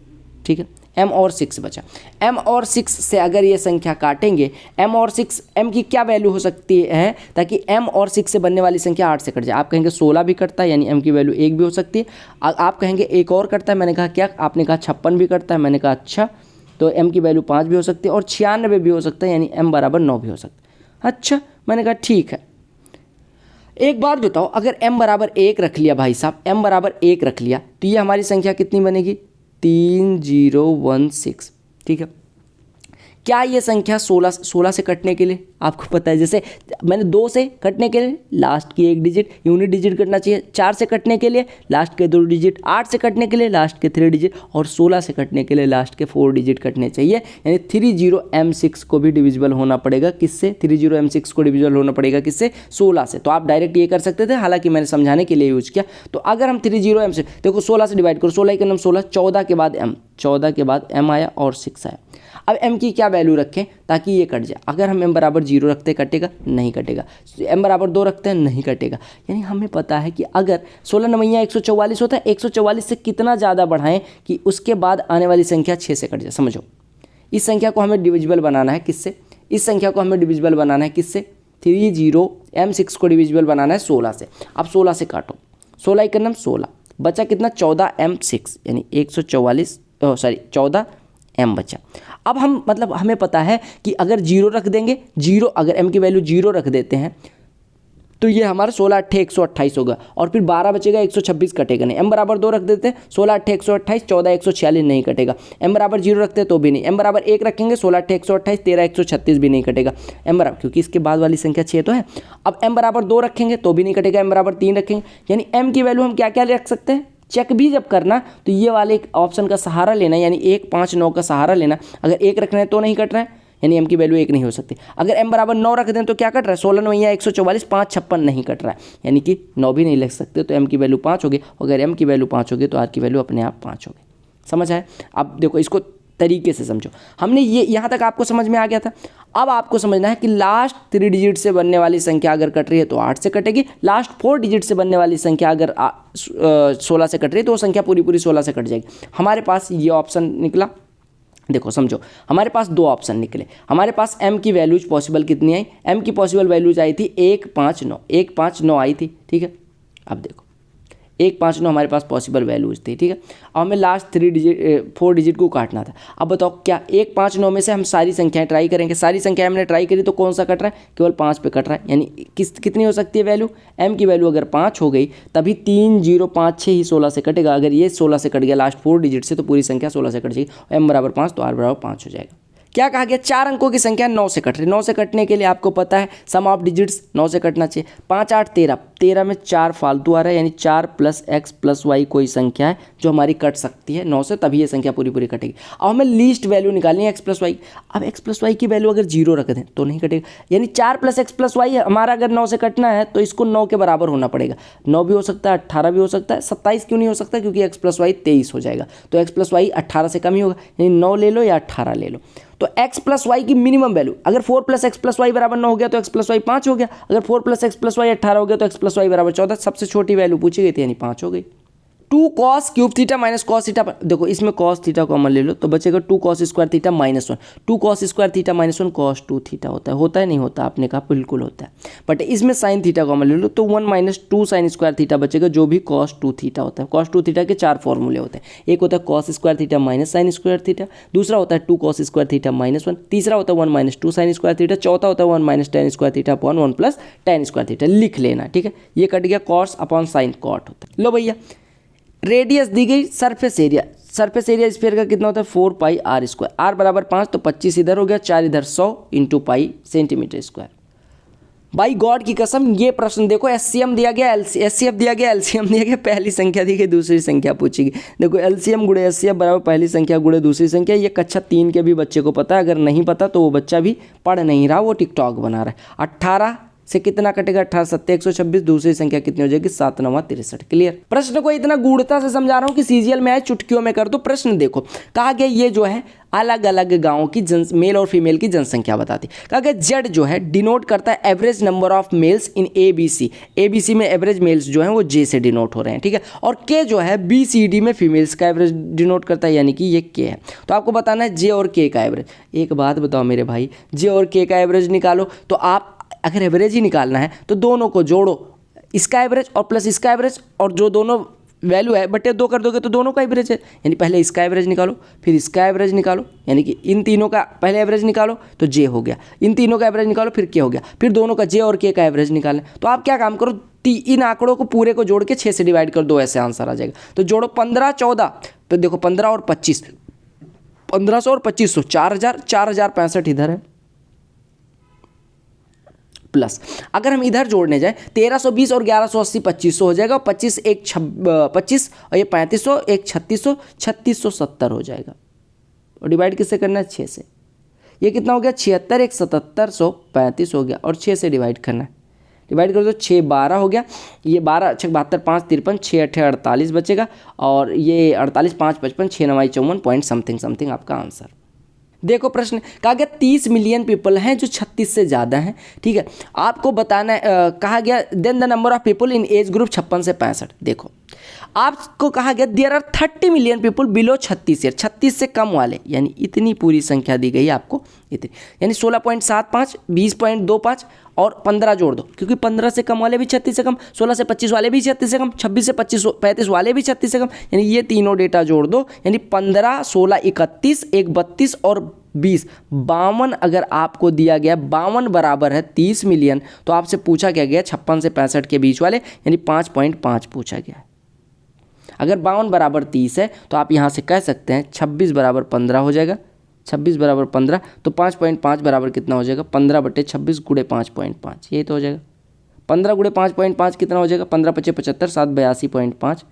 ठीक है, M और 6 बचा। M और 6 से अगर ये संख्या काटेंगे, M और 6, M की क्या वैल्यू हो सकती है ताकि M और 6 से बनने वाली संख्या 8 से कट जाए। आप कहेंगे 16 भी कटता है, यानी M की वैल्यू 1 भी हो सकती है। आप कहेंगे एक और कटता है, मैंने कहा क्या, आपने कहा 56 भी कटता है, मैंने कहा अच्छा, तो M की वैल्यू 5 भी हो सकती है और 96 भी हो सकता है, यानी M = 9 भी हो सकता है। अच्छा, मैंने कहा ठीक है। एक बात बताओ, अगर M = 1 रख लिया भाई साहब, M = 1 रख लिया तो ये हमारी संख्या कितनी बनेगी, 3016, ठीक है। क्या ये संख्या 16 से कटने के लिए आपको पता है, जैसे मैंने 2 से कटने के लिए लास्ट की 1 डिजिट यूनिट डिजिट कटना चाहिए, 4 से कटने के लिए लास्ट के 2 डिजिट, 8 से कटने के लिए लास्ट के 3 डिजिट और 16 से कटने के लिए लास्ट के 4 डिजिट कटने चाहिए। यानी 30M6 को भी डिविजिबल होना पड़ेगा किससे, 30M6 को डिविजिबल होना पड़ेगा किससे, 16 से। तो आप डायरेक्ट ये कर सकते थे, हालांकि मैंने समझाने के लिए यूज किया। तो अगर हम 30M6 देखो 16 से डिवाइड करो, 16 के नाम 16, 14 के बाद M, 14 के बाद M आया और 6 आया। अब m की क्या वैल्यू रखें ताकि ये कट जाए। अगर हम m बराबर 0 रखते हैं कटेगा नहीं कटेगा, m बराबर 2 रखते हैं नहीं कटेगा। यानी हमें पता है कि अगर 16 नवैया 144 होता है, 144 से कितना ज़्यादा बढ़ाएं कि उसके बाद आने वाली संख्या 6 से कट जाए। समझो, इस संख्या को हमें डिविजिबल बनाना है किससे, इस संख्या को हमें डिविजिबल बनाना है किससे, 30M6 को डिविजिबल बनाना है 16 से। अब 16 से काटो, 16 एक नम 16, बचा कितना 14M6 यानी 14M बचा। अब हम मतलब हमें पता है कि अगर 0 रख देंगे, 0 अगर m की वैल्यू 0 रख देते हैं तो ये हमारा 16 8 128 होगा और फिर 12 बचेगा, 126 कटेगा नहीं। m बराबर 2 रख देते हैं, 16 8 128, 14 146 नहीं कटेगा। m बराबर 0 रखते हैं तो भी नहीं, m बराबर 1 रखेंगे, 16 8 128, 13 136 भी नहीं कटेगा। m बराबर, क्योंकि इसके बाद वाली संख्या 6 तो है। अब m बराबर 2 रखेंगे तो भी नहीं कटेगा, m बराबर 3 रखेंगे। यानी m की वैल्यू हम क्या क्या रख सकते हैं, चेक भी जब करना तो ये वाले ऑप्शन का सहारा लेना, यानी 1 5 9 का सहारा लेना। अगर 1 रखना है तो नहीं कट रहा है, यानी m की वैल्यू 1 नहीं हो सकती। अगर m बराबर 9 रख दें तो क्या कट रहा है, 16 नवैया 144, 5 56 नहीं कट रहा है, यानी कि 9 भी नहीं लिख सकते। तो m की वैल्यू 5 होगी, अगर m की वैल्यू 5 होगी तो r की वैल्यू अपने आप 5 होगी। समझ आए? अब देखो इसको तरीके से समझो, हमने ये यहाँ तक आपको समझ में आ गया था। अब आपको समझना है कि लास्ट 3 डिजिट से बनने वाली संख्या अगर कट रही है तो 8 से कटेगी, लास्ट 4 डिजिट से बनने वाली संख्या अगर 16 से कट रही है तो वो संख्या पूरी पूरी 16 से कट जाएगी। हमारे पास ये ऑप्शन निकला। देखो समझो, हमारे पास 2 ऑप्शन निकले। हमारे पास m की वैल्यूज पॉसिबल कितनी आई, m की पॉसिबल वैल्यूज आई थी 1 5 9, 1 5 9 आई थी, ठीक है। अब देखो 1 5 9 हमारे पास पॉसिबल वैल्यूज थी, ठीक है। अब हमें लास्ट 4 डिजिट को काटना था। अब बताओ क्या 1 5 9 में से हम सारी संख्याएं ट्राई करेंगे, सारी संख्याएं हमने ट्राई करी तो कौन सा कट रहा है, केवल 5 पे कट रहा है। यानी कितनी हो सकती है वैल्यू, m की वैल्यू अगर 5 हो गई तभी 3 0 5 6 ही 16 से कटेगा। अगर ये 16 से कट गया लास्ट 4 डिजिट से तो पूरी संख्या 16 से कट जाएगी। m बराबर 5 तो r बराबर 5 हो जाएगा। क्या कहा गया, 4 अंकों की संख्या 9 से कट रही। 9 से कटने के लिए आपको पता है सम ऑफ डिजिट्स 9 से कटना चाहिए। 5 8 13, 13 में 4 फालतू आ रहा है, यानी 4 + x + y कोई संख्या है जो हमारी कट सकती है 9 से, तभी ये संख्या पूरी पूरी कटेगी। अब हमें लीस्ट वैल्यू निकालनी है x + y। अब x + y की वैल्यू अगर 0 रख दें तो नहीं कटेगा, यानी 4 + x + y हमारा अगर 9 से कटना है तो इसको 9 के बराबर होना पड़ेगा। 9 भी हो सकता है, 18 भी हो सकता है, 27 क्यों नहीं हो सकता, क्योंकि x + y 23 हो जाएगा। तो x + y 18 से कम ही होगा, यानी 9 ले लो या 18 ले लो। तो x + y की मिनिमम वैल्यू, अगर 4 + x + y बराबर 9 हो गया तो x + y 5 हो गया, अगर 4 + x + y 18 हो गया तो x + y बराबर 14, सबसे छोटी वैल्यू पूछी गई थी यानी 5 हो गई। 2 cos cube theta minus cos theta, देखो इसमें cos थीटा कॉमन ले लो तो बचेगा 2 cos square theta minus 1, 2 cos square theta minus 1 cos 2 theta होता है नहीं होता, आपने कहा बिल्कुल होता है। बट इसमें sin थीटा कॉमन ले लो तो 1 - 2 sin स्क्वायर थीटा बचेगा, जो भी cos 2 थीटा होता है। cos 2 थीटा के 4 फॉर्मूले होते हैं, एक होता है cos square theta minus sin square theta, दूसरा होता है 2 cos स्क्वायर थीटा माइनस 1, तीसरा होता है 1 - 2 sin स्क्वायर थीटा, चौथा होता है 1 - tan square theta upon 1 + tan square theta. लिख लेना, ठीक है। ये कट गया, cos अपॉन sin cot होता है। लो भैया, रेडियस दी गई, सरफेस एरिया स्फीयर का कितना होता है 4 पाई r स्क्वायर, r बराबर 5 तो 25 इधर हो गया, 4 इधर 100 × पाई सेंटीमीटर स्क्वायर। बाई गॉड की कसम, ये प्रश्न देखो SCM दिया गया, SCF दिया गया, LCM दिया गया, पहली संख्या दी गई, दूसरी संख्या पूछी गई। देखो LCM गुणे SCF बराबर पहली संख्या गुणे दूसरी संख्या। ये कक्षा 3 के भी बच्चे को पता है, अगर नहीं पता तो वो बच्चा भी पढ़ नहीं रहा, वो टिकटॉक बना रहा है। 18 से कितना कटेगा, 18 7 126, दूसरी संख्या कितनी हो जाएगी 7 9 63। क्लियर। प्रश्न को इतना गूढ़ता से समझा रहा हूँ कि सीजीएल में आए चुटकियों में कर दो। प्रश्न देखो, कहा गया ये जो है अलग अलग गांवों की मेल और फीमेल की जनसंख्या बताती। कहा गया जेड जो है डिनोट करता है average number of males in ABC में एवरेज मेल्स जो हैं वो जे से डिनोट हो रहे हैं, ठीक है। और के जो है BCD में फीमेल्स का एवरेज डिनोट करता है, यानी कि ये के है। तो आपको बताना है जे और के का एवरेज। एक बात बताओ मेरे भाई, जे और के का एवरेज निकालो तो आप अगर एवरेज ही निकालना है तो दोनों को जोड़ो, इसका एवरेज और प्लस इसका एवरेज, और जो दोनों वैल्यू है बटे 2 कर दोगे तो दोनों का एवरेज है। यानी पहले इसका एवरेज निकालो फिर इसका एवरेज निकालो, यानी कि इन तीनों का पहले एवरेज निकालो तो जे हो गया, इन तीनों का एवरेज निकालो फिर के हो गया, फिर दोनों का जे और के का एवरेज निकालें। तो आप क्या काम करो, इन आंकड़ों को पूरे को जोड़ के 6 से डिवाइड कर दो, ऐसे आंसर आ जाएगा। तो जोड़ो 15 14, तो देखो 15 और 25 1500 और 2500, 4000, 4065 इधर है प्लस। अगर हम इधर जोड़ने जाए 1320 और 1180 2500 हो जाएगा, 25 25 और ये 3500, एक 3600, 3670 हो जाएगा। और डिवाइड किससे करना है? 6 से। ये कितना हो गया? 76, एक 7735 हो गया और 6 से डिवाइड करना है। डिवाइड कर दो, 6 12 हो गया, ये 12 6 72 5 53, 6 8 48 बचेगा और ये 48 5 55, 6 9 54 पॉइंट समथिंग आपका आंसर। देखो प्रश्न कहा गया 30 मिलियन पीपल हैं जो 36 से ज़्यादा हैं, ठीक है। आपको बताना है कहा गया then the number of people in age group 56 से 65। देखो आपको कहा गया there are 30 million people below 36 year, 36 से कम वाले, यानी इतनी पूरी संख्या दी गई आपको, इतनी, यानी 16.75, 20.25 और 15 जोड़ दो, क्योंकि 15 से कम वाले भी 36 से कम, 16 से 25 वाले भी 36 से कम, 26 से 25 35 वाले भी 36 से कम, यानी ये तीनों डेटा जोड़ दो, यानी 15, 16, 31, 1 32 और 20, 52 अगर आपको दिया गया, 52 बराबर है 30 मिलियन, तो आपसे पूछा क्या गया 56 से 65 के बीच वाले, यानी 5.5 पूछा गया है। अगर 52 बराबर 30 है तो आप यहाँ से कह सकते हैं 26 बराबर 15 हो जाएगा, 26 बराबर 15, तो 5.5 बराबर कितना हो जाएगा? 15/26 गुणे 5.5, ये तो हो जाएगा। 15 गुणे 5.5 कितना हो जाएगा? 15 5 75, 7 82.5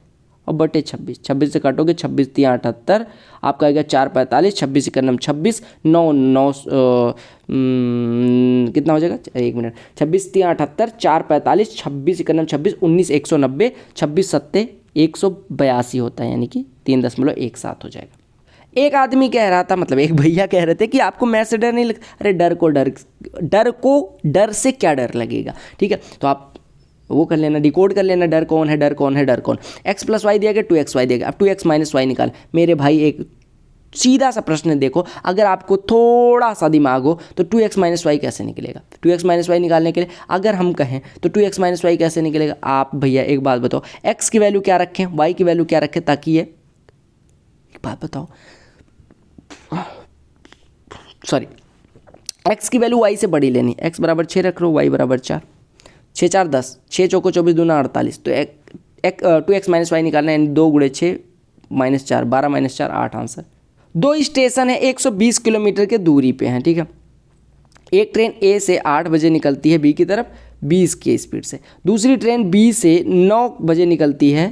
और बटे 26, 26 से काटोगे 26 3 78, आपका आएगा 4 45, 26 1 26, 9 9 कितना हो जाएगा? एक मिनट, 26 3 78, 4 45, 26 1 26, 19 190, 26 7 182 होता है, यानी कि 3.17 हो जाएगा। एक आदमी कह रहा था, मतलब एक भैया कह रहे थे कि आपको मैथ से डर नहीं लगता। अरे डर से क्या डर लगेगा, ठीक है। तो आप वो कर लेना, डिकोड कर लेना, डर कौन है, डर कौन है, डर कौन। x + y दिया गया, 2xy दिया गया, अब 2x - y निकाल। मेरे भाई एक सीधा सा प्रश्न देखो, अगर आपको थोड़ा सा दिमाग हो तो 2x - y कैसे निकलेगा? 2x - y निकालने के लिए अगर हम कहें तो 2x - y कैसे निकलेगा? आप भैया एक बात बताओ, x की वैल्यू क्या रखें, y की वैल्यू क्या रखें, ताकि ये एक बात बताओ, सॉरी, x की वैल्यू y से बड़ी लेनी, x बराबर 6 रख लो, y बराबर 4, 6 4 10, 6 चौको 24 दूना 48, तो 2x - y निकालना है, यानी 2 गुणे 6 - 4, 12 - 4 8 आंसर। 2 स्टेशन है 120 किलोमीटर के दूरी पे हैं, ठीक है। एक ट्रेन A से 8 बजे निकलती है B की तरफ 20 की स्पीड से, दूसरी ट्रेन B से 9 बजे निकलती है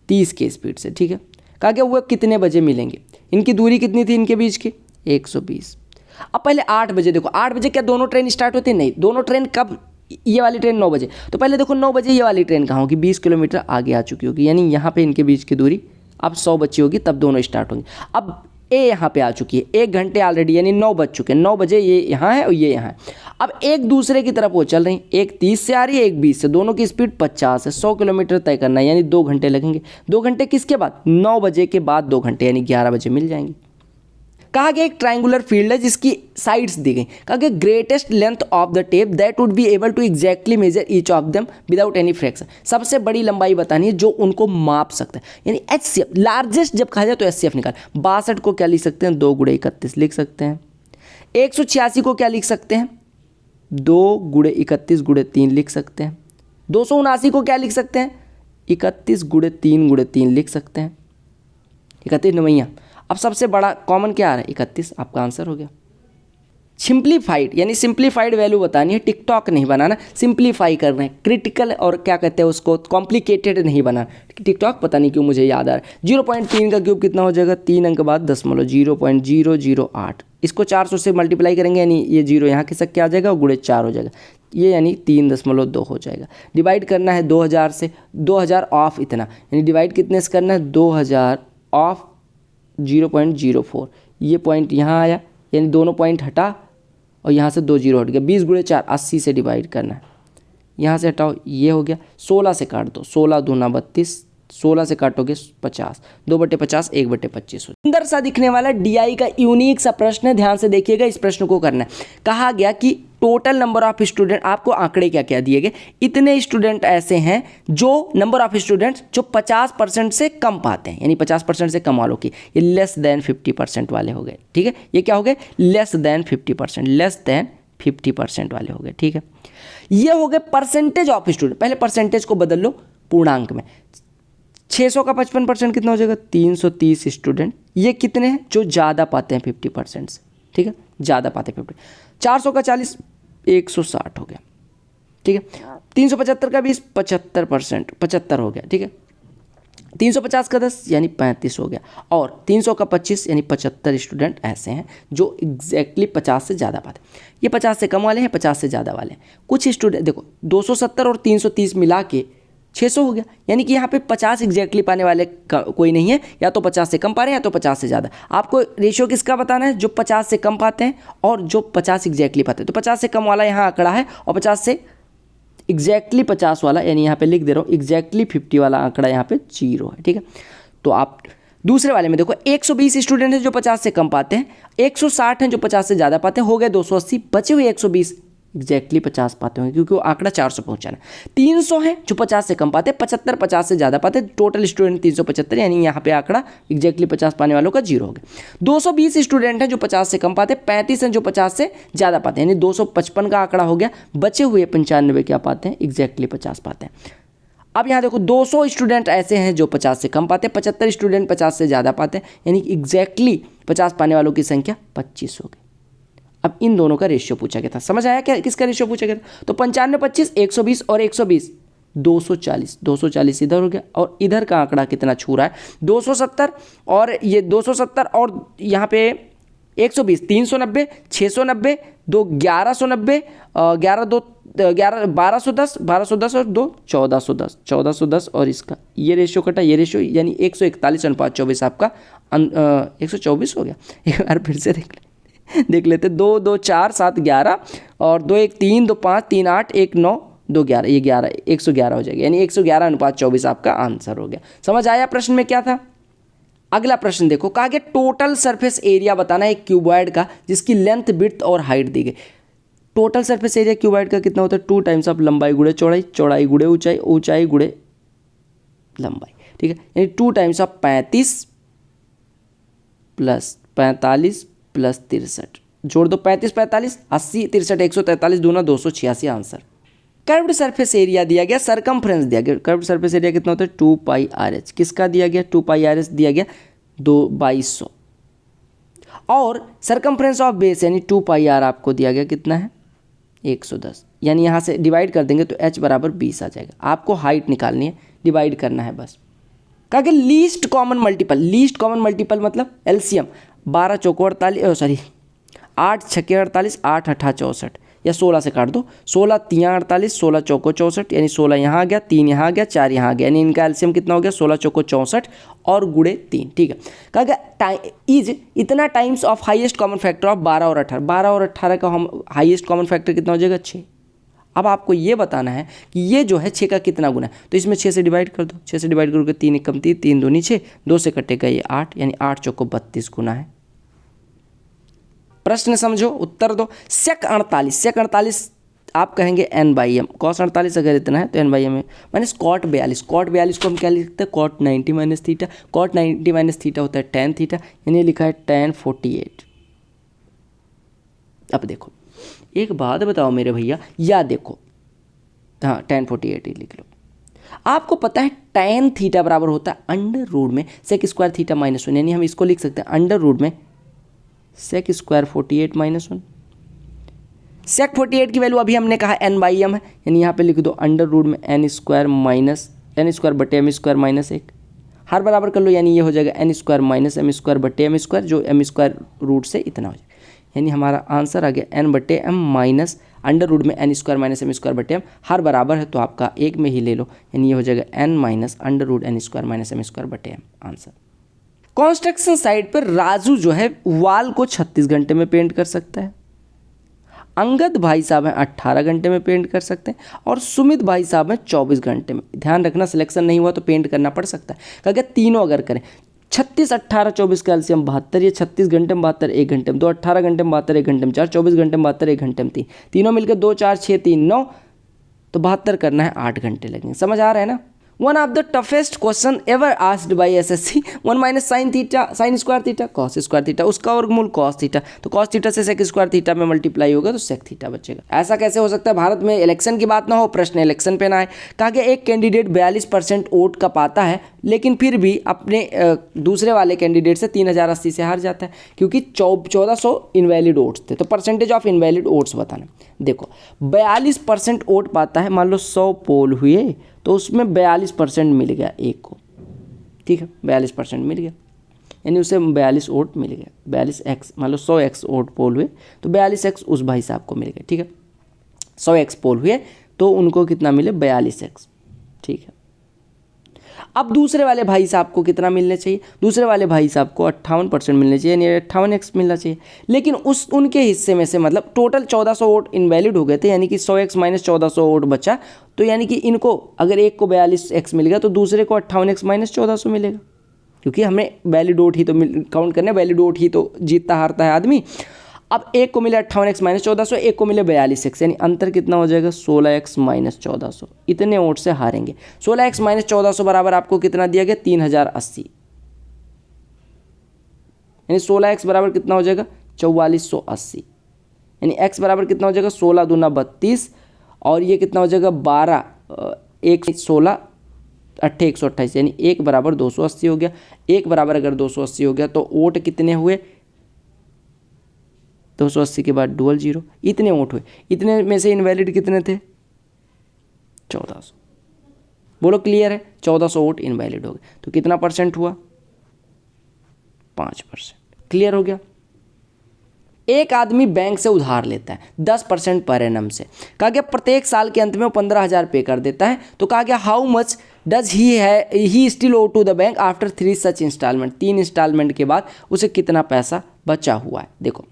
30 की स्पीड से, ठीक है। कहा गया वो कितने बजे मिलेंगे, इनकी दूरी कितनी थी इनके बीच की? 120। अब पहले 8 बजे देखो, 8 बजे क्या दोनों ट्रेन स्टार्ट होती है? नहीं, दोनों ट्रेन कब? ये वाली ट्रेन 9 बजे, तो पहले देखो 9 बजे ये वाली ट्रेन कहाँ होगी? 20 किलोमीटर आगे आ चुकी होगी, यानी यहाँ पे इनके बीच की दूरी अब 100 बची होगी, तब दोनों स्टार्ट होंगे। अब ए यहाँ पे आ चुकी है, 1 घंटे ऑलरेडी, यानी 9 बज चुके हैं, 9 बजे ये यहाँ है और ये यहाँ है। अब एक दूसरे की तरफ वो चल रही, एक 30 से आ रही है, एक 20 से, दोनों की स्पीड 50 है, 100 किलोमीटर तय करना है, यानी 2 घंटे लगेंगे। 2 घंटे किसके बाद? 9 बजे के बाद 2 घंटे, यानी 11 बजे मिल जाएंगे। कहा गया एक ट्रायंगुलर फील्ड है जिसकी साइड्स दी गई, कहा गया greatest length of the tape that would be able to exactly measure each of them without any fraction. सबसे बड़ी लंबाई बतानी है जो उनको माप सकता है, यानी HCF, लार्जेस्ट जब कहा जाए तो HCF निकाल। 62 को क्या लिख सकते हैं? 2 गुणे 31 लिख सकते हैं। 186 को क्या लिख सकते हैं? 2 गुणे 31 गुणे 3 लिख सकते हैं। 279 को क्या लिख सकते हैं? 31 गुणे 3 गुणे 3 लिख सकते हैं। 31 नवैया। अब सबसे बड़ा कॉमन क्या आ रहा है? 31, आपका आंसर हो गया। सिंप्लीफाइड, यानी सिंप्लीफाइड वैल्यू बतानी है, टिकटॉक नहीं बनाना, सिंप्लीफाई करना है, क्रिटिकल और क्या कहते हैं उसको, कॉम्प्लिकेटेड नहीं बनाना। टिकटॉक पता नहीं क्यों मुझे याद आ रहा है। 0.3 का क्यूब कितना हो जाएगा? 3 अंक बाद 0.008, इसको 400 से मल्टीप्लाई करेंगे, यानी ये 0 यहाँ खिसक के आ जाएगा और गुणे 4 हो जाएगा, ये यानी 3.2 हो जाएगा। डिवाइड करना है 2000 से, 2000 ऑफ इतना, यानी डिवाइड कितने से करना है? 2000 ऑफ 0.04, ये पॉइंट यहाँ आया, यानी दोनों पॉइंट हटा और यहाँ से 2 0 हट गया। 20 गुणे 4 80 से डिवाइड करना है, यहाँ से हटाओ, ये हो गया। 16 से काट दो, 16 दूना 32, 16 से काटोगे 50, 2/50 1/25। सुंदर सा दिखने वाला DI का यूनिक सा प्रश्न है, ध्यान से देखिएगा, इस प्रश्न को करना है। कहा गया कि टोटल नंबर ऑफ स्टूडेंट, आपको आंकड़े क्या क्या दिए गए, इतने स्टूडेंट ऐसे हैं जो नंबर ऑफ स्टूडेंट्स जो 50% से कम पाते हैं, यानी 50% से कम वालों की, ये लेस देन 50% वाले हो गए, ठीक है। ये क्या हो गए? लेस देन 50%, लेस देन 50% वाले हो गए, ठीक है। ये हो गए परसेंटेज ऑफ स्टूडेंट। पहले परसेंटेज को बदल लो पूर्णांक में, 600 का 55% कितना हो जाएगा? 330 स्टूडेंट। ये कितने हैं जो ज़्यादा पाते हैं 50% से, ठीक है, ज़्यादा पाते हैं 50। 400 का 40 160 हो गया, ठीक है। 375 का 20 75% 75 हो गया, ठीक है। 350 का 10 यानी 35 हो गया, और 300 का 25 यानी 75 स्टूडेंट ऐसे हैं जो एग्जैक्टली 50 से ज़्यादा पाते हैं। ये 50 से कम वाले हैं, 50 से ज़्यादा वाले हैं। कुछ स्टूडेंट देखो 270 और 330 मिला के 600 हो गया, यानी कि यहाँ पे 50 एग्जैक्टली पाने वाले कोई नहीं है, या तो 50 से कम पा रहे हैं या तो 50 से ज़्यादा। आपको रेशियो किसका बताना है? जो 50 से कम पाते हैं और जो 50 एग्जैक्टली पाते हैं। तो 50 से कम वाला यहाँ आंकड़ा है और 50 से एग्जैक्टली 50 वाला, यानी यहाँ पे लिख दे रहा हूँ एग्जैक्टली 50 वाला आंकड़ा यहाँ पे 0 है, ठीक है। तो आप दूसरे वाले में देखो 120 स्टूडेंट हैं जो 50 से कम पाते हैं, 160 हैं जो 50 से ज़्यादा पाते हैं, हो गए 280, बचे हुए 120 एग्जैक्टली 50 पाते होंगे क्योंकि वो आंकड़ा 400 पहुंचाना है। 300 हैं जो 50 से कम पाते हैं, 75 50 से ज़्यादा पाते हैं, टोटल स्टूडेंट 375, यानी यहाँ पे आंकड़ा एग्जैक्टली 50 पाने वालों का 0 हो गया। 220 स्टूडेंट हैं जो 50 से कम पाते हैं, 35 हैं जो 50 से ज़्यादा पाते हैं, यानी 255 का आंकड़ा हो गया। बचे हुए 95 क्या पाते हैं? एग्जैक्टली 50 पाते हैं। अब यहाँ देखो 200 स्टूडेंट ऐसे हैं जो 50 से कम पाते हैं, 75 स्टूडेंट 50 से ज़्यादा पाते हैं, यानी कि एग्जैक्टली 50 पाने वालों की संख्या 25 हो गई। अब इन दोनों का रेशियो पूछा गया था, समझ आया क्या किसका रेशियो पूछा गया था? तो 95 25 120 और 120 240, 240 इधर हो गया, और इधर का आंकड़ा कितना छू रहा है? 270 और ये 270 और यहाँ पे 120 390 690 2 1190 11 2 11 1210 1210 और 2 1410 1410 और इसका ये रेशियो कटा, ये रेशियो यानी 141:24 आपका 124 हो गया। एक बार फिर से देख लेते 2 2 4 7 11 और 2 1 3 2 5 3 8 1 9 2 11, ये 11 111 हो जाएगा, यानी 111:24 आपका आंसर हो गया। समझ आया प्रश्न में क्या था? अगला प्रश्न देखो, कहा गया टोटल सरफेस एरिया बताना है एक क्यूबॉइड का जिसकी लेंथ विड्थ और हाइट दी गई। टोटल सरफेस एरिया क्यूबॉइड का कितना होता है? 2 टाइम्स ऑफ लंबाई गुड़े चौड़ाई, चौड़ाई गुड़े ऊंचाई, ऊंचाई गुड़े लंबाई, ठीक है, यानी 2 टाइम्स ऑफ 35 प्लस 45 प्लस 63, जोड़ दो 35 45 80 63 143 दूना 286 आंसर। कर्व्ड सरफेस एरिया दिया गया, सरकमफ्रेंस दिया गया। कर्व्ड सरफेस एरिया कितना होता है? 2πRh। किसका दिया गया? 2πRh दिया गया 2200, और सरकमफ्रेंस ऑफ बेस यानी 2πr आपको दिया गया कितना है? 110, यानी यहाँ से डिवाइड कर देंगे तो h बराबर 20 आ जाएगा। आपको हाइट निकालनी है, डिवाइड करना है बस। कहा कि least common multiple, least common multiple मतलब एलसीएम 12 चौको 48 सॉरी 8 छक्के 48 8 अठा 64, या 16 से काट दो, 16 तियाँ 48 16 चौको 64, यानी 16 यहाँ आ गया, 3 यहाँ आ गया, 4 यहाँ आ गया, यानी इनका एलसीएम कितना हो गया? 16 चौको 64 और गुड़े 3, ठीक है। कहा गया इज इतना times of highest common factor of 12 और 18, 12 और 18 का हम हाईएस्ट कॉमन फैक्टर कितना हो जाएगा? 6। अब आपको ये बताना है कि ये जो है 6 का कितना गुना है, तो इसमें 6 से डिवाइड कर दो, 6 से डिवाइड करोगे 3 एकम 3 3 दूनी 6, 2 से कटेगा ये 8, यानी 8 चौको 32 गुना है। प्रश्न समझो, उत्तर दो। सेक 48, सेक 48 आप कहेंगे n/m, कॉस 48 अगर इतना है तो n/m है, माइनस कॉट 42, कॉट 42 को हम क्या लिखते हैं? Cot 90 minus theta, cot 90 minus theta होता है tan थीटा, यानी लिखा है tan 48। अब देखो एक बात बताओ मेरे भैया, या देखो हाँ tan 48 ही लिख लो। आपको पता है tan थीटा बराबर होता है अंडर रूट में सेक स्क्वायर थीटा माइनस 1, यानी हम इसको लिख सकते हैं अंडर रूट में सेक स्क्वायर 48 माइनस 1। सेक 48 की वैल्यू अभी हमने कहा n/m है, यानी यहाँ पे लिख दो अंडर रूट में n square minus n square बटे m स्क्वायर माइनस 1, हर बराबर कर लो, यानी ये हो जाएगा n square minus m square बटे m स्क्वायर, जो m स्क्वायर रूट से इतना हो जाएगा, यानी हमारा आंसर आ गया n बटे m माइनस अंडर रूट में n square minus m square बटे m, हर बराबर है तो आपका एक में ही ले लो, यानी ये हो जाएगा n minus under root n square minus m square बटे m आंसर। कंस्ट्रक्शन साइट पर राजू जो है वाल को 36 घंटे में पेंट कर सकता है, अंगद भाई साहब हैं 18 घंटे में पेंट कर सकते हैं, और सुमित भाई साहब हैं 24 घंटे में। ध्यान रखना सिलेक्शन नहीं हुआ तो पेंट करना पड़ सकता है। कहा तीनों अगर करें 36 18 24 का एलसीएम 72, ये 36 घंटे में 72 1 घंटे में 2, 18 घंटे में 72 1 घंटे में 4, 24 घंटे में 72 1 घंटे में 3, तीनों मिलकर 2 4 6 3 9, तो 72 करना है 8 घंटे लगेंगे। समझ आ रहा है ना? One of the toughest question ever asked by SSC, 1 minus sine theta sine square theta cos square theta, उसका वर्गमूल कॉस थीटा, तो कॉस थीटा से सेक स्क्वायर थीटा में मल्टीप्लाई होगा तो सेक थीटा बचेगा। ऐसा कैसे हो सकता है? भारत में इलेक्शन की बात ना हो, प्रश्न इलेक्शन पे ना आए। कहा गया एक कैंडिडेट 42% वोट का पाता है लेकिन फिर भी अपने दूसरे वाले कैंडिडेट से 3080 से हार जाता है, क्योंकि 1400 इनवैलिड वोट्स थे। तो परसेंटेज ऑफ इनवैलिड वोट्स बताना। देखो 42% वोट पाता है, मान लो 100 पोल हुए तो उसमें 42% मिल गया एक को, ठीक है, 42% मिल गया, यानी उसे 42 वोट मिल गया। 42x, मान लो 100x वोट पोल हुए तो 42x उस भाई साहब को मिल गया, ठीक है। 100x पोल हुए तो उनको कितना मिले, 42x, ठीक है। अब दूसरे वाले भाई साहब को कितना मिलना चाहिए, दूसरे वाले भाई साहब को 58% मिलना चाहिए, यानी 58x मिलना चाहिए। लेकिन उनके हिस्से में से मतलब टोटल 1400 वोट इनवैलिड हो गए थे, यानी कि 100x माइनस 1400 वोट बचा। तो यानी कि इनको अगर एक को 42x मिल गया तो दूसरे को 58x माइनस 1400 मिलेगा, क्योंकि हमें वैलिड वोट ही तो काउंट करना है, वैलिड वोट ही तो जीतता हारता है आदमी। अब एक को मिले 58x माइनस 1400, एक को मिले 42x, यानी अंतर कितना हो जाएगा, 16x माइनस 1400। इतने वोट से हारेंगे। 16x माइनस 1400 बराबर आपको कितना दिया गया, 3080, यानी 16x बराबर कितना हो जाएगा, 4480, यानी x बराबर कितना हो जाएगा, 16 दूना 32, और ये कितना हो जाएगा 12, 1 16 8 128, यानी 1 बराबर 280 हो गया। 1 बराबर अगर 280 हो गया तो वोट कितने हुए, 280 के बाद डुअल 0, इतने वोट हुए। इतने में से इनवैलिड कितने थे, 1400। बोलो क्लियर है, 1400 वोट इनवैलिड हो गए। तो कितना परसेंट हुआ, 5%। क्लियर हो गया। एक आदमी बैंक से उधार लेता है 10% पर एनम से, कहा गया प्रत्येक साल के अंत में वो 15,000 पे कर देता है। तो कहा गया how much does he still owe to the bank after 3 such installment, 3 installment के बाद उसे कितना पैसा बचा हुआ है। देखो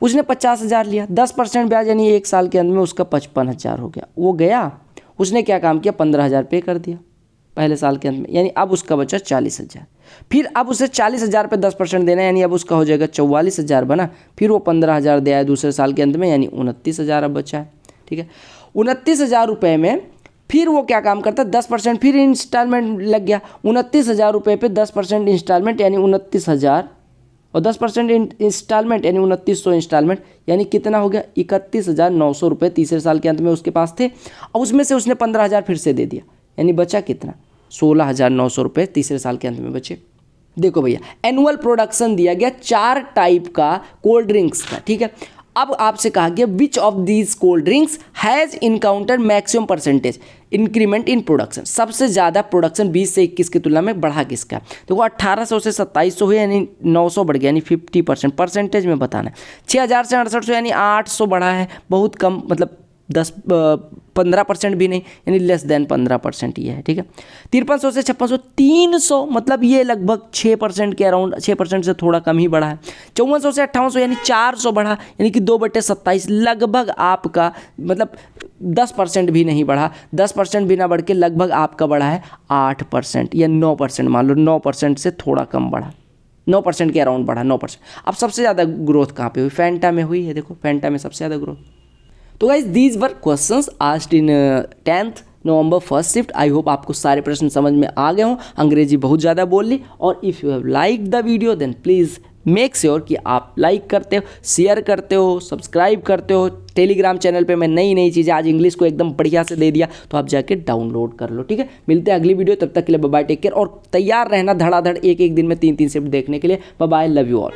उसने 50,000 लिया, 10% ब्याज, यानी एक साल के अंत में उसका 55,000 हो गया। वो गया, उसने क्या काम किया, 15,000 पे कर दिया पहले साल के अंत में, यानी अब उसका बचा 40,000। फिर अब उसे 40,000 पे 10% देना है, यानी अब उसका हो जाएगा 44,000 बना। फिर वो 15,000 दे आया दूसरे साल के अंत में, यानी 29,000 अब बचा है, ठीक है। 29,000 रुपये में फिर वो क्या काम करता है, 10% फिर इंस्टॉलमेंट लग गया। 29,000 रुपये पे 10% इंस्टॉलमेंट, यानी 29,000, और 10% इंस्टॉलमेंट यानी 2900 इंस्टॉलमेंट, यानी कितना हो गया, 31,900 रुपये तीसरे साल के अंत में उसके पास थे। और उसमें से उसने 15,000 फिर से दे दिया, यानी बचा कितना, 16,900 रुपये तीसरे साल के अंत में बचे। देखो भैया एनुअल प्रोडक्शन दिया गया 4 टाइप का कोल्ड ड्रिंक्स का, ठीक है। अब आपसे कहा गया which of these cold drinks has encounter maximum percentage increment in production, सबसे ज़्यादा प्रोडक्शन 20 से 21 की तुलना में बढ़ा किसका। तो वो 1800 से 2700 हुए, यानी 900 बढ़ गया, यानी 50% परसेंटेज में बताना है। 6000 से 6800 यानी 800 बढ़ा है, बहुत कम, मतलब 15% भी नहीं, यानी लेस देन 15% ये है, ठीक है। 5300 से 5600 300, मतलब ये लगभग 6% के अराउंड, 6% से थोड़ा कम ही बढ़ा है। 5400 से 5800 यानी 400 बढ़ा, यानी कि 2/27, लगभग आपका मतलब 10% भी नहीं बढ़ा, 10% भी ना बढ़ के लगभग आपका बढ़ा है 8% या 9%, मान लो 9% से थोड़ा कम बढ़ा, 9% के अराउंड बढ़ा, 9%। अब सबसे ज़्यादा ग्रोथ कहाँ पे हुई, फैंटा में हुई है। देखो फैंटा में सबसे ज़्यादा ग्रोथ। तो guys these were questions asked in 10th November first shift. I hope आपको सारे प्रश्न समझ में आ गए हों। अंग्रेजी बहुत ज़्यादा बोल ली। और if you have like the video then please make sure कि आप लाइक करते हो, शेयर करते हो, सब्सक्राइब करते हो। टेलीग्राम चैनल पे मैं नई नई चीज़ें आज इंग्लिश को एकदम बढ़िया से दे दिया, तो आप जाके डाउनलोड कर लो, ठीक है। मिलते हैं अगली वीडियो, तब तक के लिए बाय बाय, टेक केयर। और तैयार रहना धड़ाधड़ एक एक दिन में 3-3 शिफ्ट देखने के लिए। Bye bye, love you all.